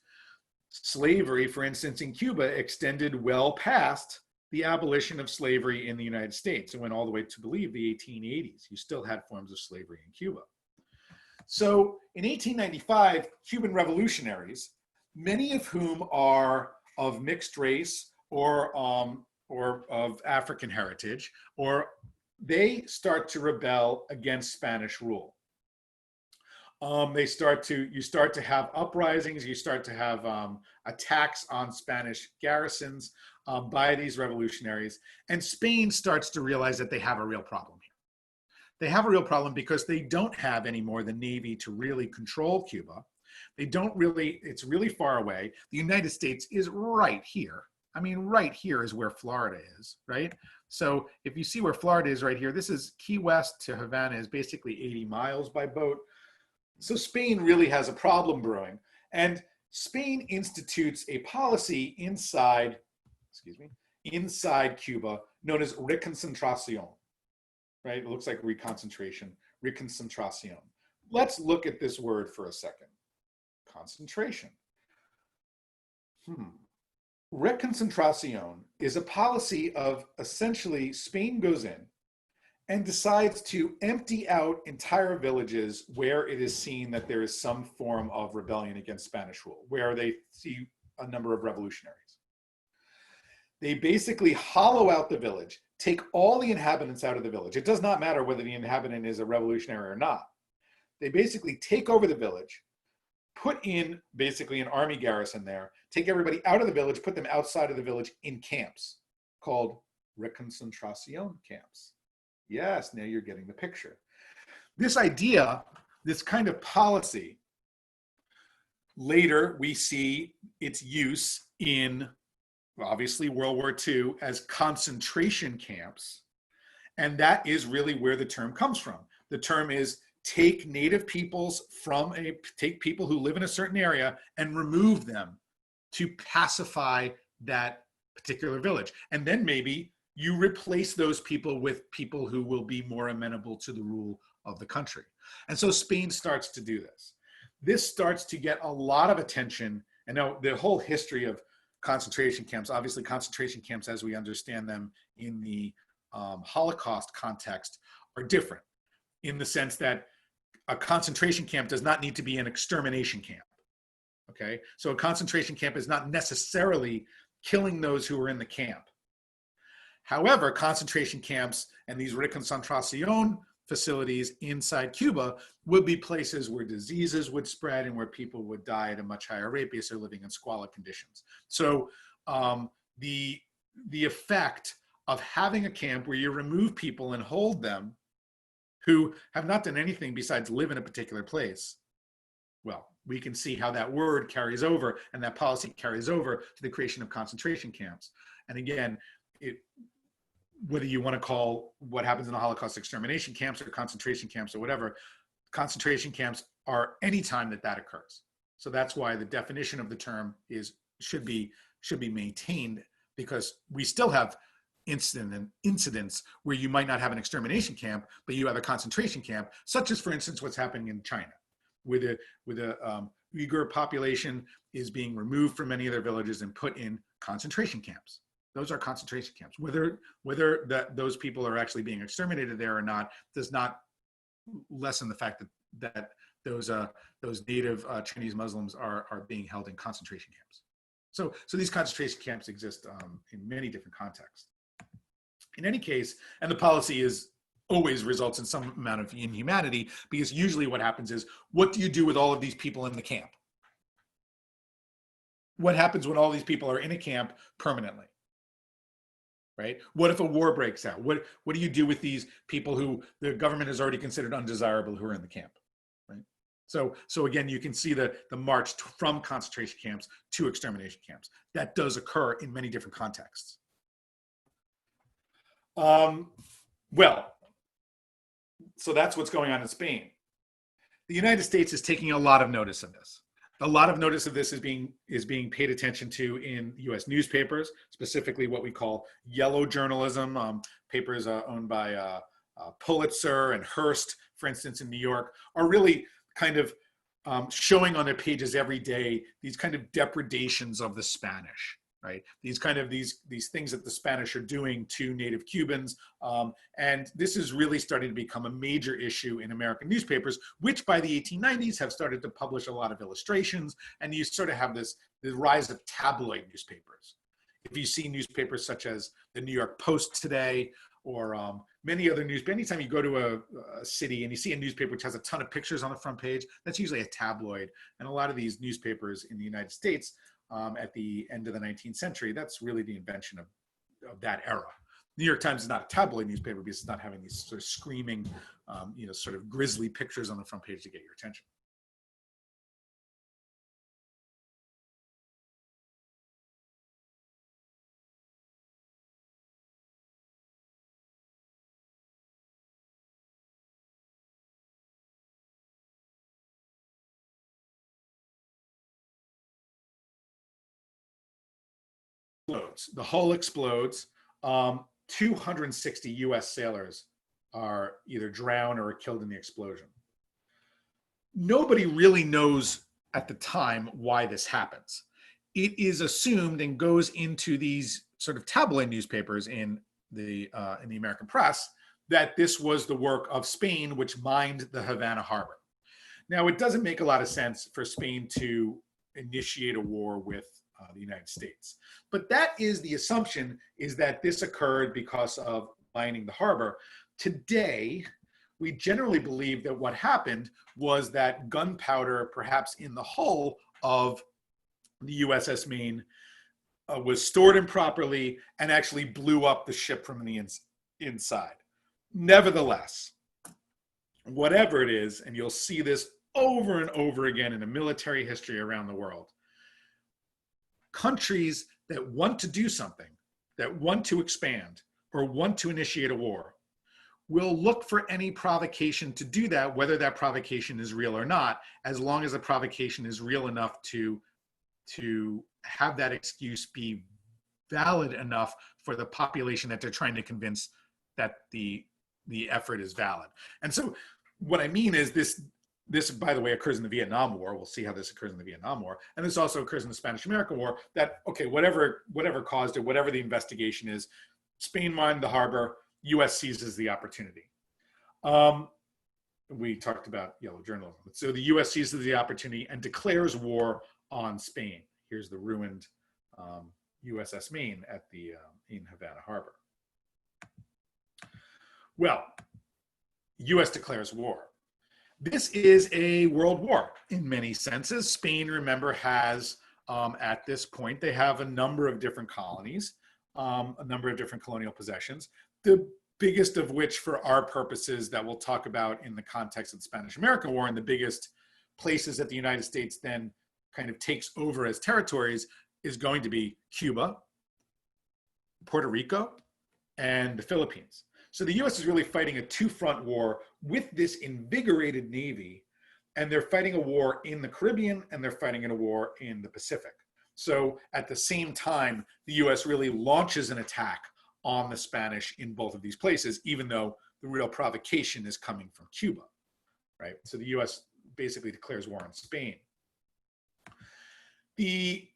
Slavery, for instance, in Cuba extended well past the abolition of slavery in the United States. It went all the way to, believe, the 1880s. You still had forms of slavery in Cuba. So in 1895, Cuban revolutionaries, many of whom are of mixed race or of African heritage, or they start to rebel against Spanish rule. You start to have uprisings, you start to have attacks on Spanish garrisons by these revolutionaries, and Spain starts to realize that they have a real problem here. They have a real problem because they don't have anymore the Navy to really control Cuba. They don't really, it's really far away. The United States is right here. I mean, right here is where Florida is, right? So if you see where Florida is right here, this is Key West to Havana is basically 80 miles by boat. So Spain really has a problem brewing. And Spain institutes a policy inside Cuba known as reconcentración. Right? It looks like reconcentration, reconcentración. Let's look at this word for a second. Concentration. Reconcentración is a policy of essentially Spain goes in and decides to empty out entire villages where it is seen that there is some form of rebellion against Spanish rule, where they see a number of revolutionaries. They basically hollow out the village, take all the inhabitants out of the village. It does not matter whether the inhabitant is a revolutionary or not. They basically take over the village, put in basically an army garrison there, take everybody out of the village, put them outside of the village in camps called reconcentración camps. Yes, now you're getting the picture. This idea, this kind of policy, later we see its use in obviously World War II as concentration camps. And that is really where the term comes from. The term is take native peoples take people who live in a certain area and remove them to pacify that particular village. And then maybe you replace those people with people who will be more amenable to the rule of the country. And so Spain starts to do this. This starts to get a lot of attention. And now the whole history of concentration camps, obviously concentration camps as we understand them in the Holocaust context are different in the sense that a concentration camp does not need to be an extermination camp. Okay, so a concentration camp is not necessarily killing those who are in the camp. However, concentration camps and these reconcentración facilities inside Cuba would be places where diseases would spread and where people would die at a much higher rate because they're living in squalid conditions. So the effect of having a camp where you remove people and hold them who have not done anything besides live in a particular place, well, we can see how that word carries over and that policy carries over to the creation of concentration camps. And again, whether you want to call what happens in the Holocaust extermination camps or concentration camps or whatever, concentration camps are any time that occurs. So that's why the definition of the term should be maintained, because we still have incidents where you might not have an extermination camp, but you have a concentration camp, such as, for instance, what's happening in China, where the Uyghur population is being removed from many of their villages and put in concentration camps. Those are concentration camps. Whether those people are actually being exterminated there or not does not lessen the fact that those native Chinese Muslims are being held in concentration camps. So these concentration camps exist in many different contexts. In any case, and the policy always results in some amount of inhumanity, because usually what happens is, what do you do with all of these people in the camp? What happens when all these people are in a camp permanently? Right? What if a war breaks out? What do you do with these people who the government has already considered undesirable who are in the camp? Right? So again, you can see the march from concentration camps to extermination camps. That does occur in many different contexts. Well, so that's what's going on in Spain. The United States is taking a lot of notice of this. A lot of notice of this is being paid attention to in U.S. newspapers, specifically what we call yellow journalism. Papers owned by Pulitzer and Hearst, for instance, in New York, are really kind of showing on their pages every day these kind of depredations of the Spanish. Right? These things that the Spanish are doing to native Cubans. And this is really starting to become a major issue in American newspapers, which by the 1890s have started to publish a lot of illustrations. And you sort of have the rise of tabloid newspapers. If you see newspapers such as the New York Post today, or many other newspapers, anytime you go to a city and you see a newspaper which has a ton of pictures on the front page, that's usually a tabloid. And a lot of these newspapers in the United States at the end of the 19th century, that's really the invention of that era. New York Times is not a tabloid newspaper because it's not having these sort of screaming, sort of grisly pictures on the front page to get your attention. The hull explodes. 260 US sailors are either drowned or killed in the explosion. Nobody really knows at the time why this happens. It is assumed and goes into these sort of tabloid newspapers in the American press that this was the work of Spain, which mined the Havana harbor. Now, it doesn't make a lot of sense for Spain to initiate a war with the United States. But that is the assumption, is that this occurred because of mining the harbor. Today, we generally believe that what happened was that gunpowder, perhaps in the hull of the USS Maine, was stored improperly and actually blew up the ship from the inside. Nevertheless, whatever it is, and you'll see this over and over again in the military history around the world, countries that want to do something, that want to expand or want to initiate a war, will look for any provocation to do that, whether that provocation is real or not, as long as the provocation is real enough to have that excuse be valid enough for the population that they're trying to convince that the effort is valid. And so what I mean is this, by the way, occurs in the Vietnam War. We'll see how this occurs in the Vietnam War. And this also occurs in the Spanish-American War, that, okay, whatever caused it, whatever the investigation is, Spain mined the harbor, US seizes the opportunity. We talked about yellow journalism. So the US seizes the opportunity and declares war on Spain. Here's the ruined USS Maine in Havana Harbor. Well, US declares war. This is a world war in many senses. Spain, remember, has, at this point, they have a number of different colonies, a number of different colonial possessions, the biggest of which, for our purposes, that we'll talk about in the context of the Spanish-American War, and the biggest places that the United States then kind of takes over as territories is going to be Cuba, Puerto Rico, and the Philippines. So the US is really fighting a two-front war with this invigorated Navy, and they're fighting a war in the Caribbean and they're fighting in a war in the Pacific. So at the same time, the US really launches an attack on the Spanish in both of these places, even though the real provocation is coming from Cuba, right? So the US basically declares war on Spain. The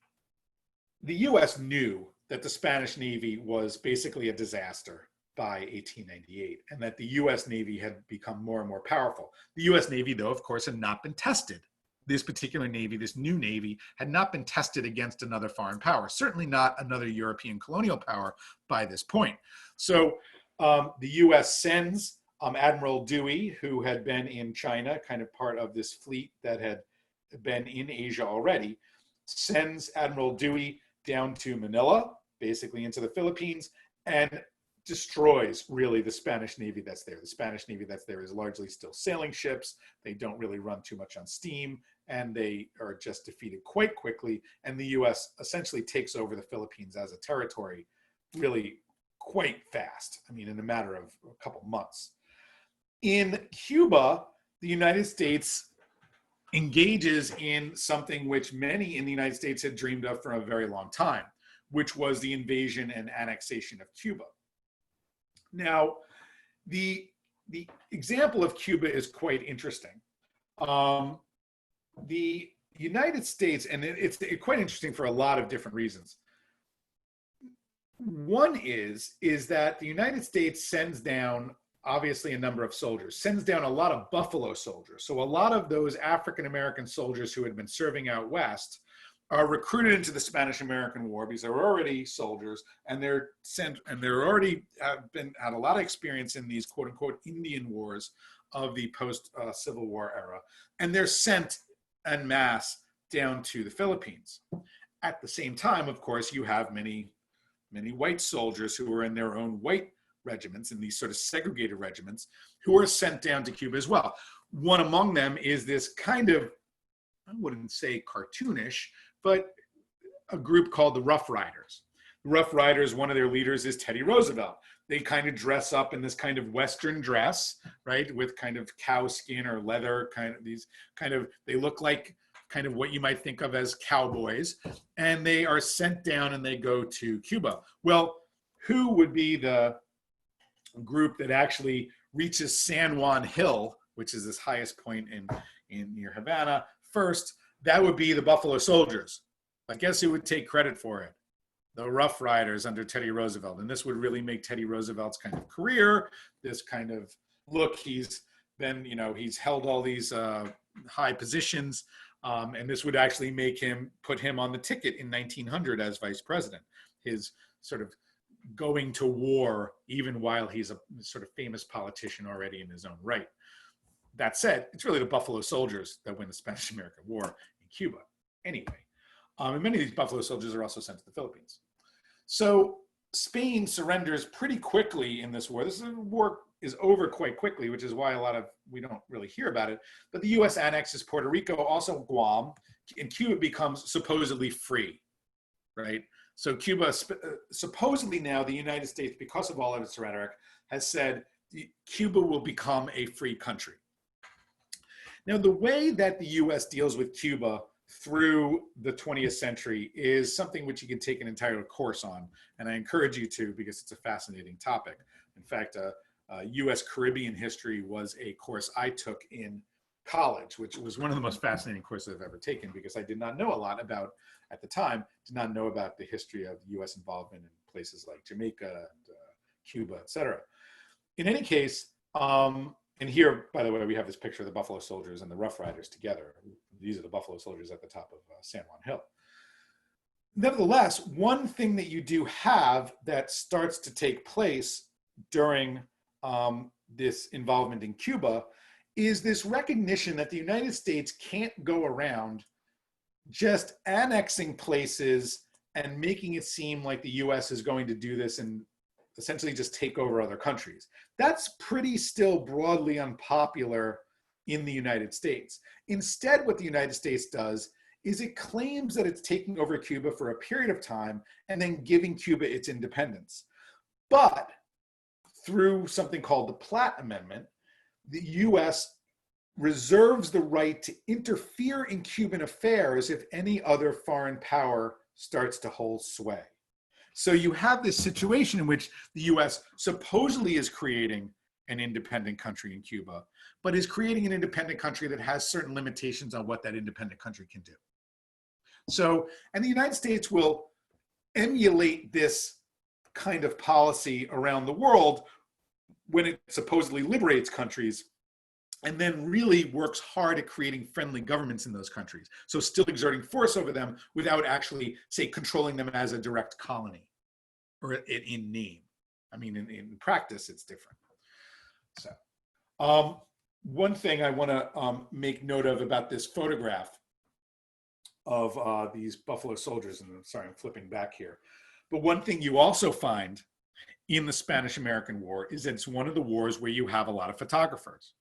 US knew that the Spanish Navy was basically a disaster by 1898, and that the US Navy had become more and more powerful. The US Navy, though, of course, had not been tested. This particular Navy, this new Navy, had not been tested against another foreign power, certainly not another European colonial power by this point. So the US sends Admiral Dewey, who had been in China, kind of part of this fleet that had been in Asia already, sends Admiral Dewey down to Manila, basically into the Philippines, and destroys really the Spanish Navy that's there. The Spanish Navy that's there is largely still sailing ships. They don't really run too much on steam, and they are just defeated quite quickly. And the US essentially takes over the Philippines as a territory really quite fast. I mean, in a matter of a couple months. In Cuba, the United States engages in something which many in the United States had dreamed of for a very long time, which was the invasion and annexation of Cuba. Now, the example of Cuba is quite interesting. The United States, and it's quite interesting for a lot of different reasons. One is that the United States sends down, obviously, a number of soldiers, sends down a lot of Buffalo soldiers. So a lot of those African-American soldiers who had been serving out west are recruited into the Spanish-American War because they're already soldiers, and they're sent, and they're already had a lot of experience in these quote-unquote Indian wars of the post-Civil War era, and they're sent en masse down to the Philippines. At the same time, of course, you have many white soldiers who are in their own white regiments, in these sort of segregated regiments, who are sent down to Cuba as well. One among them is this kind of, I wouldn't say cartoonish, but a group called the Rough Riders. The Rough Riders, one of their leaders is Teddy Roosevelt. They kind of dress up in this kind of Western dress, right, with kind of cow skin or leather, they look like kind of what you might think of as cowboys, and they are sent down and they go to Cuba. Well, who would be the group that actually reaches San Juan Hill, which is this highest point in near Havana, first? That would be the Buffalo Soldiers. I guess who would take credit for it? The Rough Riders under Teddy Roosevelt. And this would really make Teddy Roosevelt's kind of career, this kind of look, he's been, he's held all these high positions, and this would actually put him on the ticket in 1900 as vice president. His sort of going to war, even while he's a sort of famous politician already in his own right. That said, it's really the Buffalo Soldiers that win the Spanish-American War in Cuba anyway. And many of these Buffalo soldiers are also sent to the Philippines. So Spain surrenders pretty quickly in this war. This war is over quite quickly, which is why we don't really hear about it. But the US annexes Puerto Rico, also Guam, and Cuba becomes supposedly free, right? So Cuba, supposedly now the United States, because of all of its rhetoric, has said Cuba will become a free country. Now, the way that the US deals with Cuba through the 20th century is something which you can take an entire course on, and I encourage you to, because it's a fascinating topic. In fact, US Caribbean history was a course I took in college, which was one of the most fascinating courses I've ever taken, because I did not know a lot about, at the time, did not know about the history of US involvement in places like Jamaica, and, Cuba, etc. In any case, and here, by the way, we have this picture of the Buffalo Soldiers and the Rough Riders together. These are the Buffalo Soldiers at the top of San Juan Hill. Nevertheless, one thing that you do have that starts to take place during this involvement in Cuba is this recognition that the United States can't go around just annexing places and making it seem like the US is going to do this and essentially just take over other countries. That's pretty still broadly unpopular in the United States. Instead, what the United States does is it claims that it's taking over Cuba for a period of time and then giving Cuba its independence. But through something called the Platt Amendment, the US reserves the right to interfere in Cuban affairs if any other foreign power starts to hold sway. So you have this situation in which the US supposedly is creating an independent country in Cuba, but is creating an independent country that has certain limitations on what that independent country can do. So, and the United States will emulate this kind of policy around the world when it supposedly liberates countries, and then really works hard at creating friendly governments in those countries. So still exerting force over them without actually, say, controlling them as a direct colony, or in name. I mean, in practice, it's different. So one thing I want to make note of about this photograph of these Buffalo soldiers, and I'm sorry, I'm flipping back here. But one thing you also find in the Spanish-American War is that it's one of the wars where you have a lot of photographers.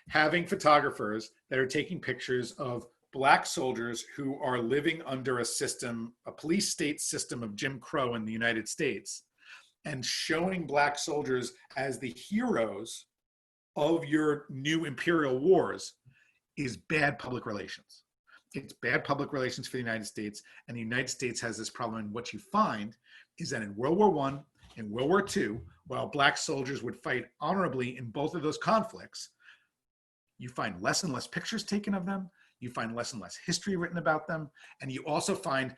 Having photographers that are taking pictures of Black soldiers who are living under a system, a police state system of Jim Crow in the United States, and showing Black soldiers as the heroes of your new imperial wars is bad public relations. It's bad public relations for the United States, and the United States has this problem. And what you find is that in World War I and World War II, while Black soldiers would fight honorably in both of those conflicts, you find less and less pictures taken of them, you find less and less history written about them, and you also find,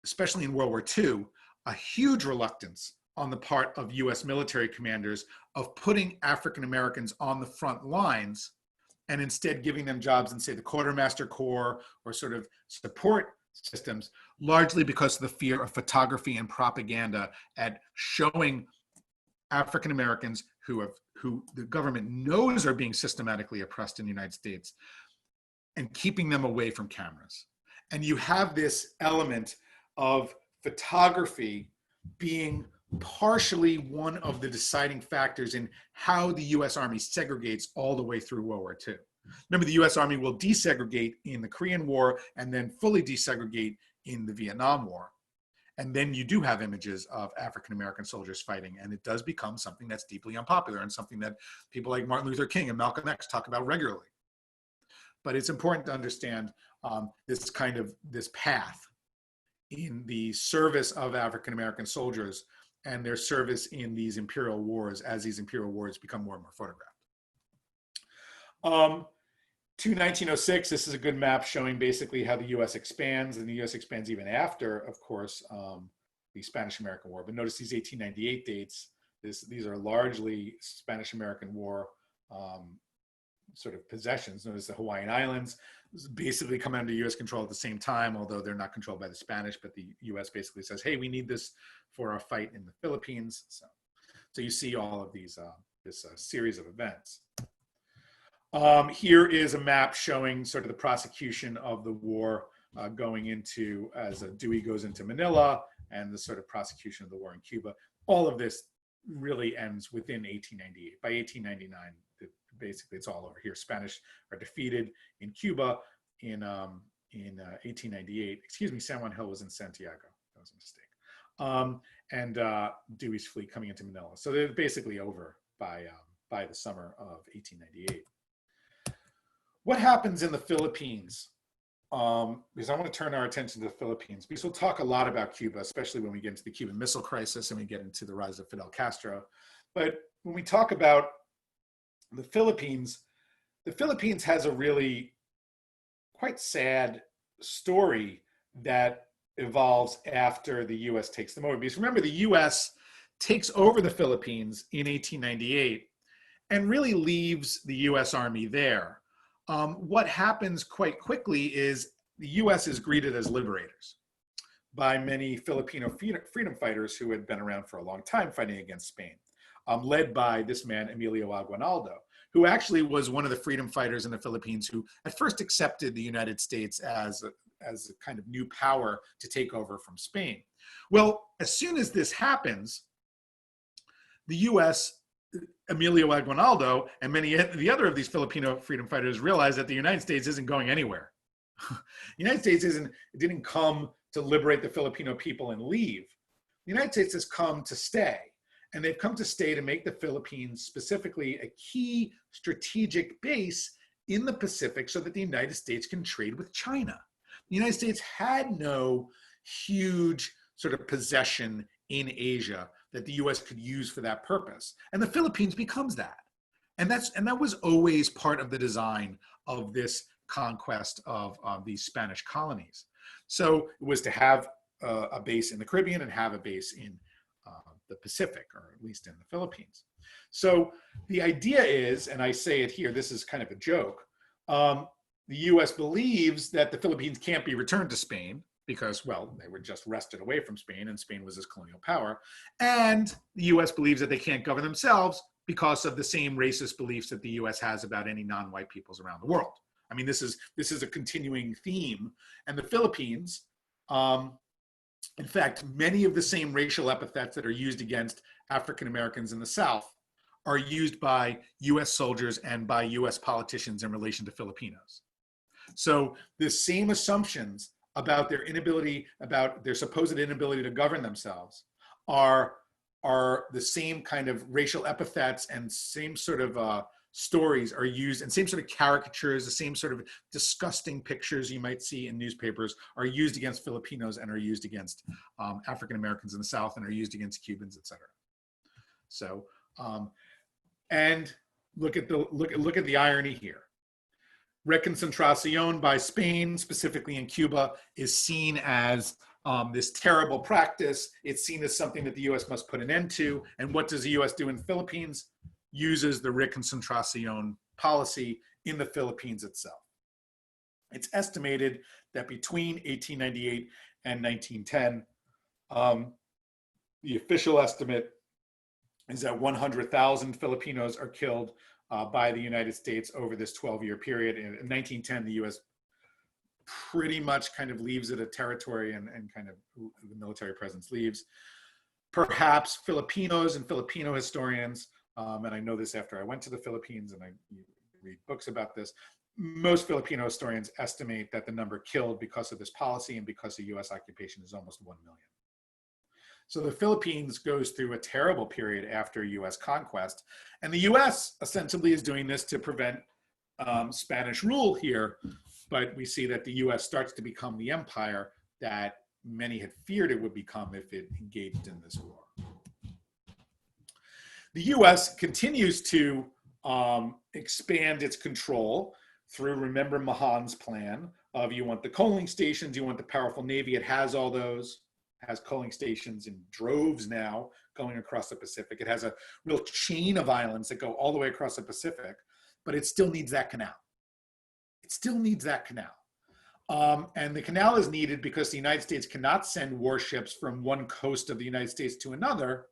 especially in World War II, a huge reluctance on the part of US military commanders of putting African Americans on the front lines and instead giving them jobs in, say, the Quartermaster Corps or sort of support systems, largely because of the fear of photography and propaganda at showing African Americans who the government knows are being systematically oppressed in the United States and keeping them away from cameras. And you have this element of photography being partially one of the deciding factors in how the US Army segregates all the way through World War II. Remember, the US Army will desegregate in the Korean War and then fully desegregate in the Vietnam War. And then you do have images of African-American soldiers fighting, and it does become something that's deeply unpopular and something that people like Martin Luther King and Malcolm X talk about regularly. But it's important to understand this path in the service of African-American soldiers and their service in these imperial wars as these imperial wars become more and more photographed. To 1906, this is a good map showing basically how the US expands, and the US expands even after, of course, the Spanish-American War. But notice these 1898 dates. These are largely Spanish-American War sort of possessions. Notice the Hawaiian Islands basically come under US control at the same time, although they're not controlled by the Spanish, but the US basically says, hey, we need this for our fight in the Philippines. So you see all of these, this series of events. Here is a map showing sort of the prosecution of the war going into, as Dewey goes into Manila, and the sort of prosecution of the war in Cuba. All of this really ends within 1898. By 1899, basically it's all over here. Spanish are defeated in Cuba in 1898. Excuse me, San Juan Hill was in Santiago. That was a mistake. And Dewey's fleet coming into Manila. So they're basically over by the summer of 1898. What happens in the Philippines? Because I want to turn our attention to the Philippines, because we'll talk a lot about Cuba, especially when we get into the Cuban Missile Crisis and we get into the rise of Fidel Castro. But when we talk about the Philippines has a really quite sad story that evolves after the US takes them over. Because remember, the US takes over the Philippines in 1898 and really leaves the US Army there. What happens quite quickly is the US is greeted as liberators by many Filipino freedom fighters who had been around for a long time fighting against Spain, led by this man, Emilio Aguinaldo, who actually was one of the freedom fighters in the Philippines who at first accepted the United States as a kind of new power to take over from Spain. Well, as soon as this happens, the US Emilio Aguinaldo and many of the other of these Filipino freedom fighters realized that the United States isn't going anywhere. The United States didn't come to liberate the Filipino people and leave. The United States has come to stay. And they've come to stay to make the Philippines specifically a key strategic base in the Pacific so that the United States can trade with China. The United States had no huge sort of possession in Asia that the US could use for that purpose. And the Philippines becomes that. And that was always part of the design of this conquest of these Spanish colonies. So it was to have a base in the Caribbean and have a base in the Pacific, or at least in the Philippines. So the idea is, and I say it here, this is kind of a joke, the US believes that the Philippines can't be returned to Spain because, well, they were just wrested away from Spain and Spain was this colonial power. And the US believes that they can't govern themselves because of the same racist beliefs that the US has about any non-white peoples around the world. I mean, this is a continuing theme. And the Philippines, in fact, many of the same racial epithets that are used against African Americans in the South are used by US soldiers and by US politicians in relation to Filipinos. So the same assumptions about their inability, about their supposed inability to govern themselves are the same kind of racial epithets and same sort of stories are used, and same sort of caricatures, the same sort of disgusting pictures you might see in newspapers are used against Filipinos and are used against African Americans in the South and are used against Cubans, etc. So, and look at the irony here. Reconcentración by Spain, specifically in Cuba, is seen as this terrible practice. It's seen as something that the U.S. must put an end to. And what does the U.S. do in the Philippines? Uses the Reconcentración policy in the Philippines itself. It's estimated that between 1898 and 1910, the official estimate is that 100,000 Filipinos are killed by the United States over this 12-year period. In 1910, the U.S. pretty much kind of leaves it a territory and kind of the military presence leaves. Perhaps Filipinos and Filipino historians, and I know this after I went to the Philippines and I read books about this, most Filipino historians estimate that the number killed because of this policy and because of US occupation is almost 1 million. So the Philippines goes through a terrible period after US conquest, and the US ostensibly is doing this to prevent Spanish rule here, but we see that the US starts to become the empire that many had feared it would become if it engaged in this war. The US continues to expand its control through, remember Mahan's plan of you want the coaling stations, you want the powerful Navy. It has all those, has coaling stations in droves now going across the Pacific. It has a real chain of islands that go all the way across the Pacific, but it still needs that canal. It still needs that canal. And the canal is needed because the United States cannot send warships from one coast of the United States to another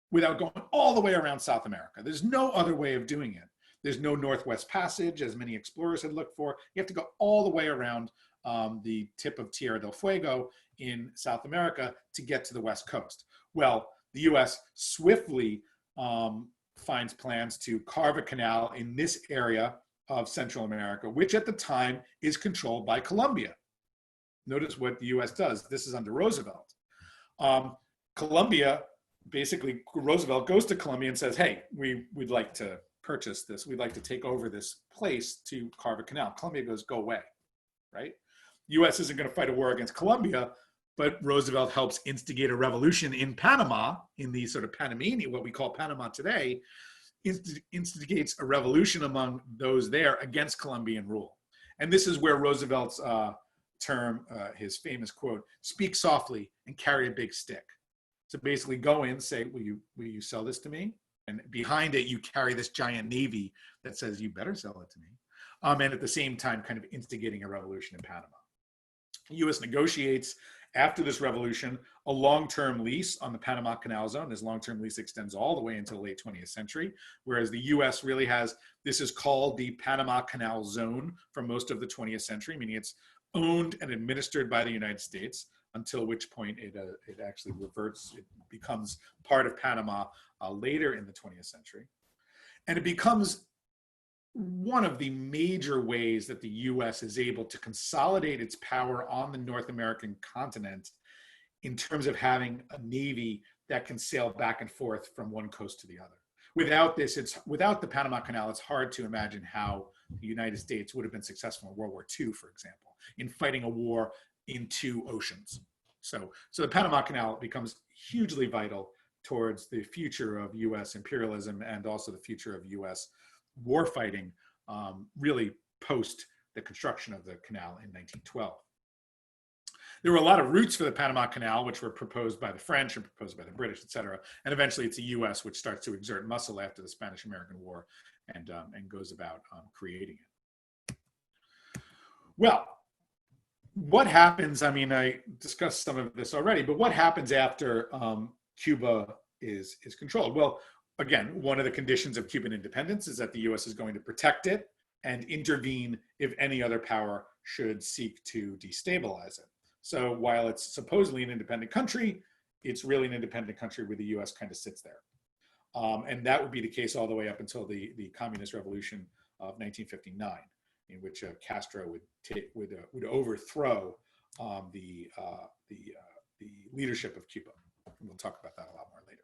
without going all the way around South America. There's no other way of doing it. There's no Northwest Passage, as many explorers had looked for. You have to go all the way around the tip of Tierra del Fuego in South America to get to the West Coast. Well, the US swiftly finds plans to carve a canal in this area of Central America, which at the time is controlled by Colombia. Notice what the US does. This is under Roosevelt. Colombia, basically, Roosevelt goes to Colombia and says, hey, we'd like to purchase this. We'd like to take over this place to carve a canal. Colombia goes, go away, right? US isn't going to fight a war against Colombia, but Roosevelt helps instigate a revolution in Panama, in the sort of Panamanian, what we call Panama today, instigates a revolution among those there against Colombian rule. And this is where Roosevelt's term, his famous quote, speak softly and carry a big stick. So basically go in, say, will you sell this to me? And behind it, you carry this giant navy that says, you better sell it to me. And at the same time, kind of instigating a revolution in Panama. The U.S. negotiates after this revolution a long-term lease on the Panama Canal Zone. This long-term lease extends all the way into the late 20th century, whereas the U.S. really has, this is called the Panama Canal Zone for most of the 20th century, meaning it's owned and administered by the United States, until which point it actually reverts, it becomes part of Panama later in the 20th century. And it becomes one of the major ways that the US is able to consolidate its power on the North American continent in terms of having a navy that can sail back and forth from one coast to the other. Without this, without the Panama Canal, it's hard to imagine how the United States would have been successful in World War II, for example, in fighting a war in two oceans. So the Panama Canal becomes hugely vital towards the future of US imperialism and also the future of US warfighting, really post the construction of the canal in 1912. There were a lot of routes for the Panama Canal, which were proposed by the French and proposed by the British, et cetera. And eventually it's the US which starts to exert muscle after the Spanish-American War and goes about creating it. Well, what happens, I mean, I discussed some of this already, but what happens after Cuba is controlled? Well, again, one of the conditions of Cuban independence is that the US is going to protect it and intervene if any other power should seek to destabilize it. So while it's supposedly an independent country, it's really an independent country where the US kind of sits there. And that would be the case all the way up until the Communist Revolution of 1959, in which Castro would overthrow the leadership of Cuba. And we'll talk about that a lot more later.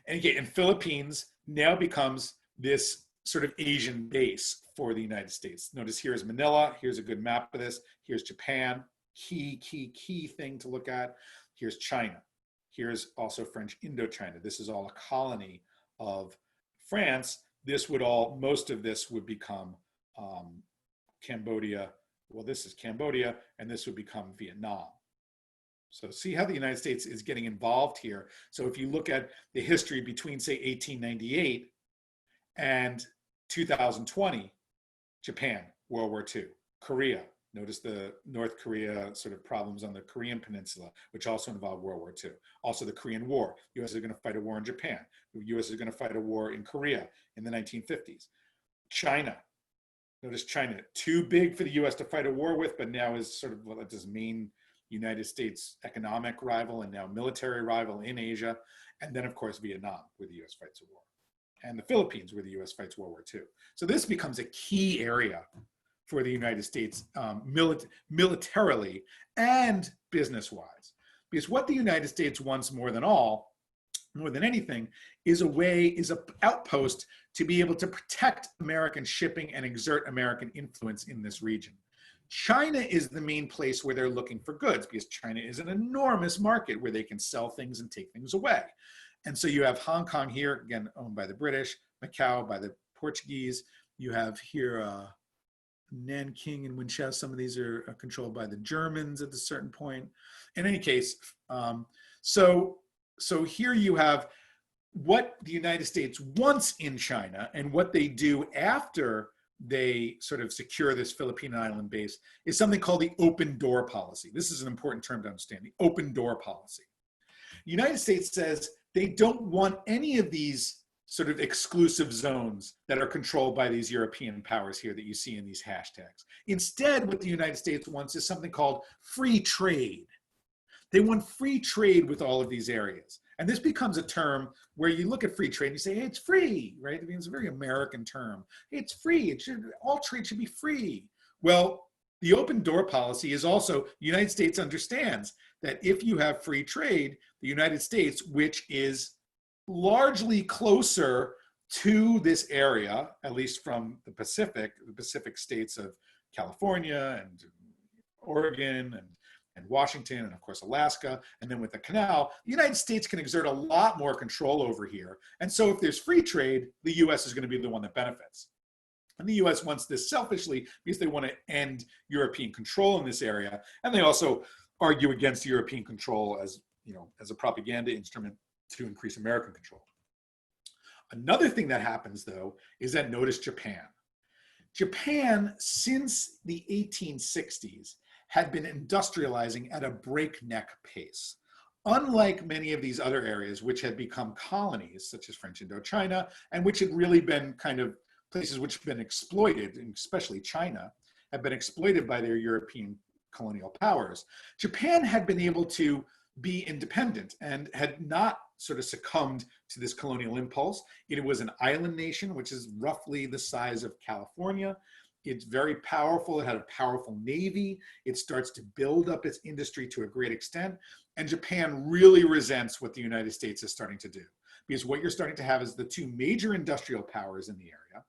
And again, Philippines now becomes this sort of Asian base for the United States. Notice here is Manila. Here's a good map of this. Here's Japan. Key thing to look at. Here's China. Here's also French Indochina. This is all a colony of France. Most of this would become Cambodia. Well, this is Cambodia, and this would become Vietnam. So see how the United States is getting involved here. So if you look at the history between, say, 1898 and 2020, Japan, World War II, Korea. Notice the North Korea sort of problems on the Korean Peninsula, which also involved World War II. Also the Korean War. The US is going to fight a war in Japan. The US is going to fight a war in Korea in the 1950s. China. Notice China, too big for the US to fight a war with, but now is sort of this main United States economic rival and now military rival in Asia. And then, of course, Vietnam, where the US fights a war. And the Philippines, where the US fights World War II. So this becomes a key area for the United States militarily and business-wise. Because what the United States wants more than anything, is an outpost to be able to protect American shipping and exert American influence in this region. China is the main place where they're looking for goods because China is an enormous market where they can sell things and take things away. And so you have Hong Kong here, again, owned by the British, Macau by the Portuguese. You have here Nanking and Winchester. Some of these are controlled by the Germans at a certain point. In any case, so here you have what the United States wants in China, and what they do after they sort of secure this Philippine island base is something called the open door policy. This is an important term to understand, the open door policy. The United States says they don't want any of these sort of exclusive zones that are controlled by these European powers here that you see in these hashtags. Instead, what the United States wants is something called free trade. They want free trade with all of these areas. And this becomes a term where you look at free trade and you say, hey, it's free, right? I mean, it's a very American term. Hey, it's free. All trade should be free. Well, the open door policy is also, the United States understands that if you have free trade, the United States, which is largely closer to this area, at least from the Pacific states of California and Oregon and Washington and of course Alaska, and then with the canal, the United States can exert a lot more control over here. And so if there's free trade, the US is going to be the one that benefits. And the US wants this selfishly because they want to end European control in this area. And they also argue against European control as, as a propaganda instrument to increase American control. Another thing that happens, though, is that notice Japan. Japan, since the 1860s, had been industrializing at a breakneck pace. Unlike many of these other areas, which had become colonies, such as French Indochina, and which had really been kind of places which have been exploited, and especially China, have been exploited by their European colonial powers, Japan had been able to be independent and had not sort of succumbed to this colonial impulse. It was an island nation, which is roughly the size of California. It's very powerful. It had a powerful navy. It starts to build up its industry to a great extent. And Japan really resents what the United States is starting to do, because what you're starting to have is the two major industrial powers in the area,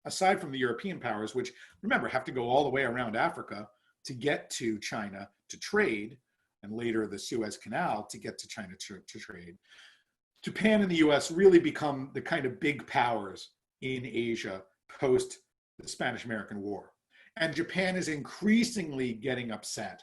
aside from the European powers, which, remember, have to go all the way around Africa to get to China to trade, and later the Suez Canal to get to China to trade. Japan and the US really become the kind of big powers in Asia post the Spanish-American War. And Japan is increasingly getting upset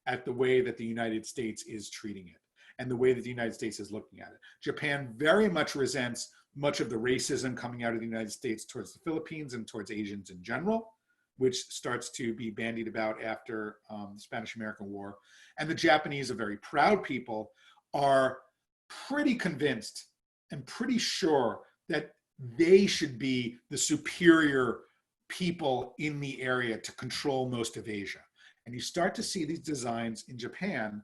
at the way that the United States is treating it and the way that the United States is looking at it. Japan very much resents much of the racism coming out of the United States towards the Philippines and towards Asians in general, which starts to be bandied about after the Spanish-American War. And the Japanese, a very proud people, are pretty convinced and pretty sure that they should be the superior people in the area to control most of Asia. And you start to see these designs in Japan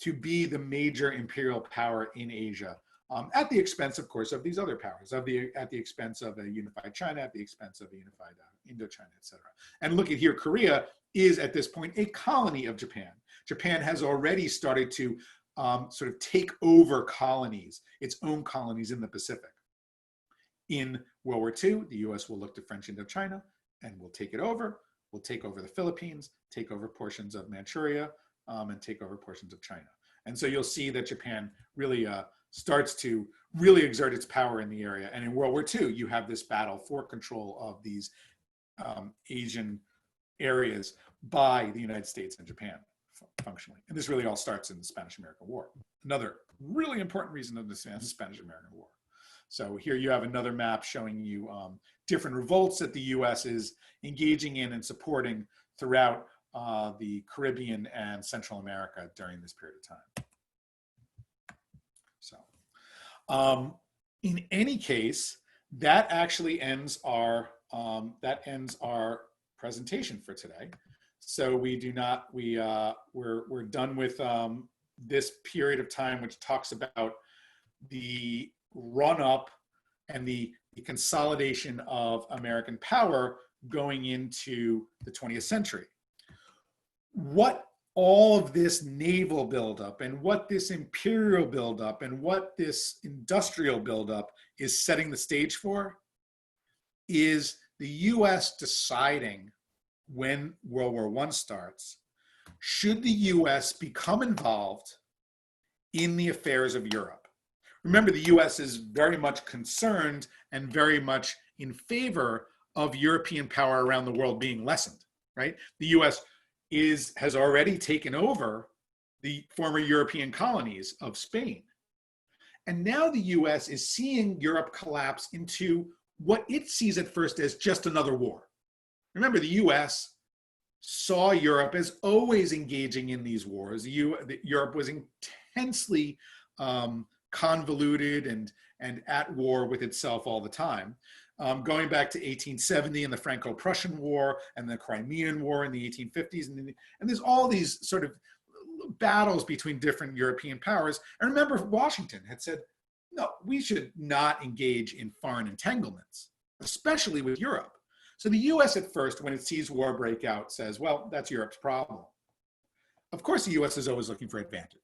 to be the major imperial power in Asia, at the expense, of course, of these other powers, at the expense of a unified China, at the expense of a unified Indochina, et cetera. And look at here, Korea is at this point a colony of Japan. Japan has already started to sort of take over colonies, its own colonies in the Pacific. In World War II, the US will look to French Indochina and will take it over. We'll take over the Philippines, take over portions of Manchuria, and take over portions of China. And so you'll see that Japan really starts to really exert its power in the area. And in World War II, you have this battle for control of these Asian areas by the United States and Japan functionally. And this really all starts in the Spanish-American War. Another really important reason to understand the Spanish-American War. So here you have another map showing you different revolts that the US is engaging in and supporting throughout the Caribbean and Central America during this period of time. So in any case, that actually ends our presentation for today. So we're done with this period of time, which talks about the run-up and the consolidation of American power going into the 20th century. What all of this naval buildup and what this imperial buildup and what this industrial buildup is setting the stage for is the US deciding, when World War I starts, should the US become involved in the affairs of Europe? Remember, the US is very much concerned and very much in favor of European power around the world being lessened, right? The US has already taken over the former European colonies of Spain. And now the US is seeing Europe collapse into what it sees at first as just another war. Remember, the US saw Europe as always engaging in these wars. Europe was intensely convoluted and at war with itself all the time. Going back to 1870 and the Franco-Prussian War and the Crimean War in the 1850s. And there's all these sort of battles between different European powers. And remember, Washington had said, no, we should not engage in foreign entanglements, especially with Europe. So the US at first, when it sees war break out, says, well, that's Europe's problem. Of course, the US is always looking for advantage.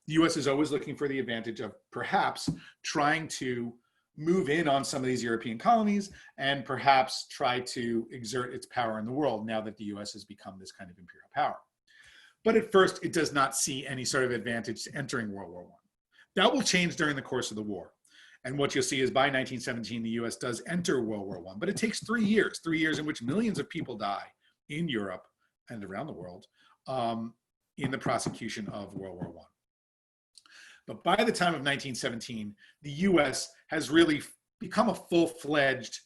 The US is always looking for the advantage of perhaps trying to move in on some of these European colonies and perhaps try to exert its power in the world now that the US has become this kind of imperial power. But at first, it does not see any sort of advantage to entering World War I. That will change during the course of the war. And what you'll see is by 1917, the US does enter World War I, but it takes 3 years in which millions of people die in Europe and around the world in the prosecution of World War I. But by the time of 1917, the US has really become a full-fledged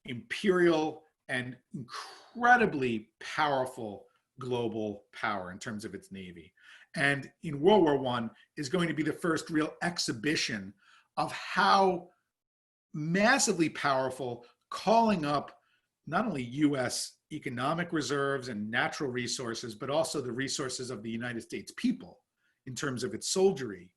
imperial and incredibly powerful global power in terms of its navy. And in World War I is going to be the first real exhibition of how massively powerful calling up not only US economic reserves and natural resources, but also the resources of the United States people in terms of its soldiery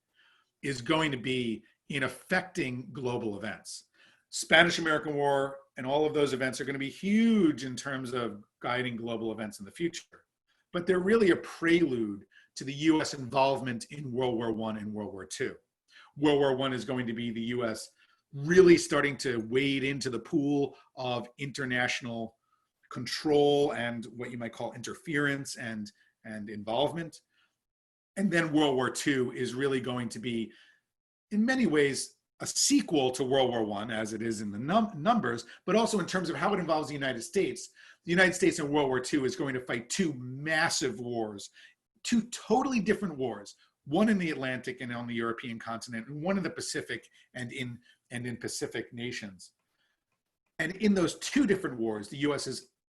is going to be in affecting global events. Spanish-American War and all of those events are going to be huge in terms of guiding global events in the future. But they're really a prelude to the US involvement in World War I and World War II. World War I is going to be the US really starting to wade into the pool of international control and what you might call interference and involvement. And then World War II is really going to be, in many ways, a sequel to World War I, as it is in the numbers, but also in terms of how it involves the United States. The United States in World War II is going to fight two massive wars, two totally different wars, one in the Atlantic and on the European continent, and one in the Pacific and in Pacific nations. And in those two different wars, the US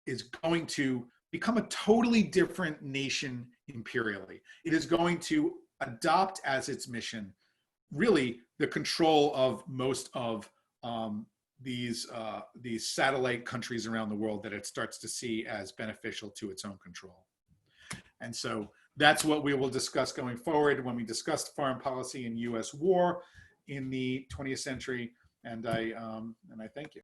is going to become a totally different nation imperially. It is going to adopt as its mission really the control of most of these satellite countries around the world that it starts to see as beneficial to its own control. And so that's what we will discuss going forward when we discuss foreign policy and US war in the 20th century. And I thank you.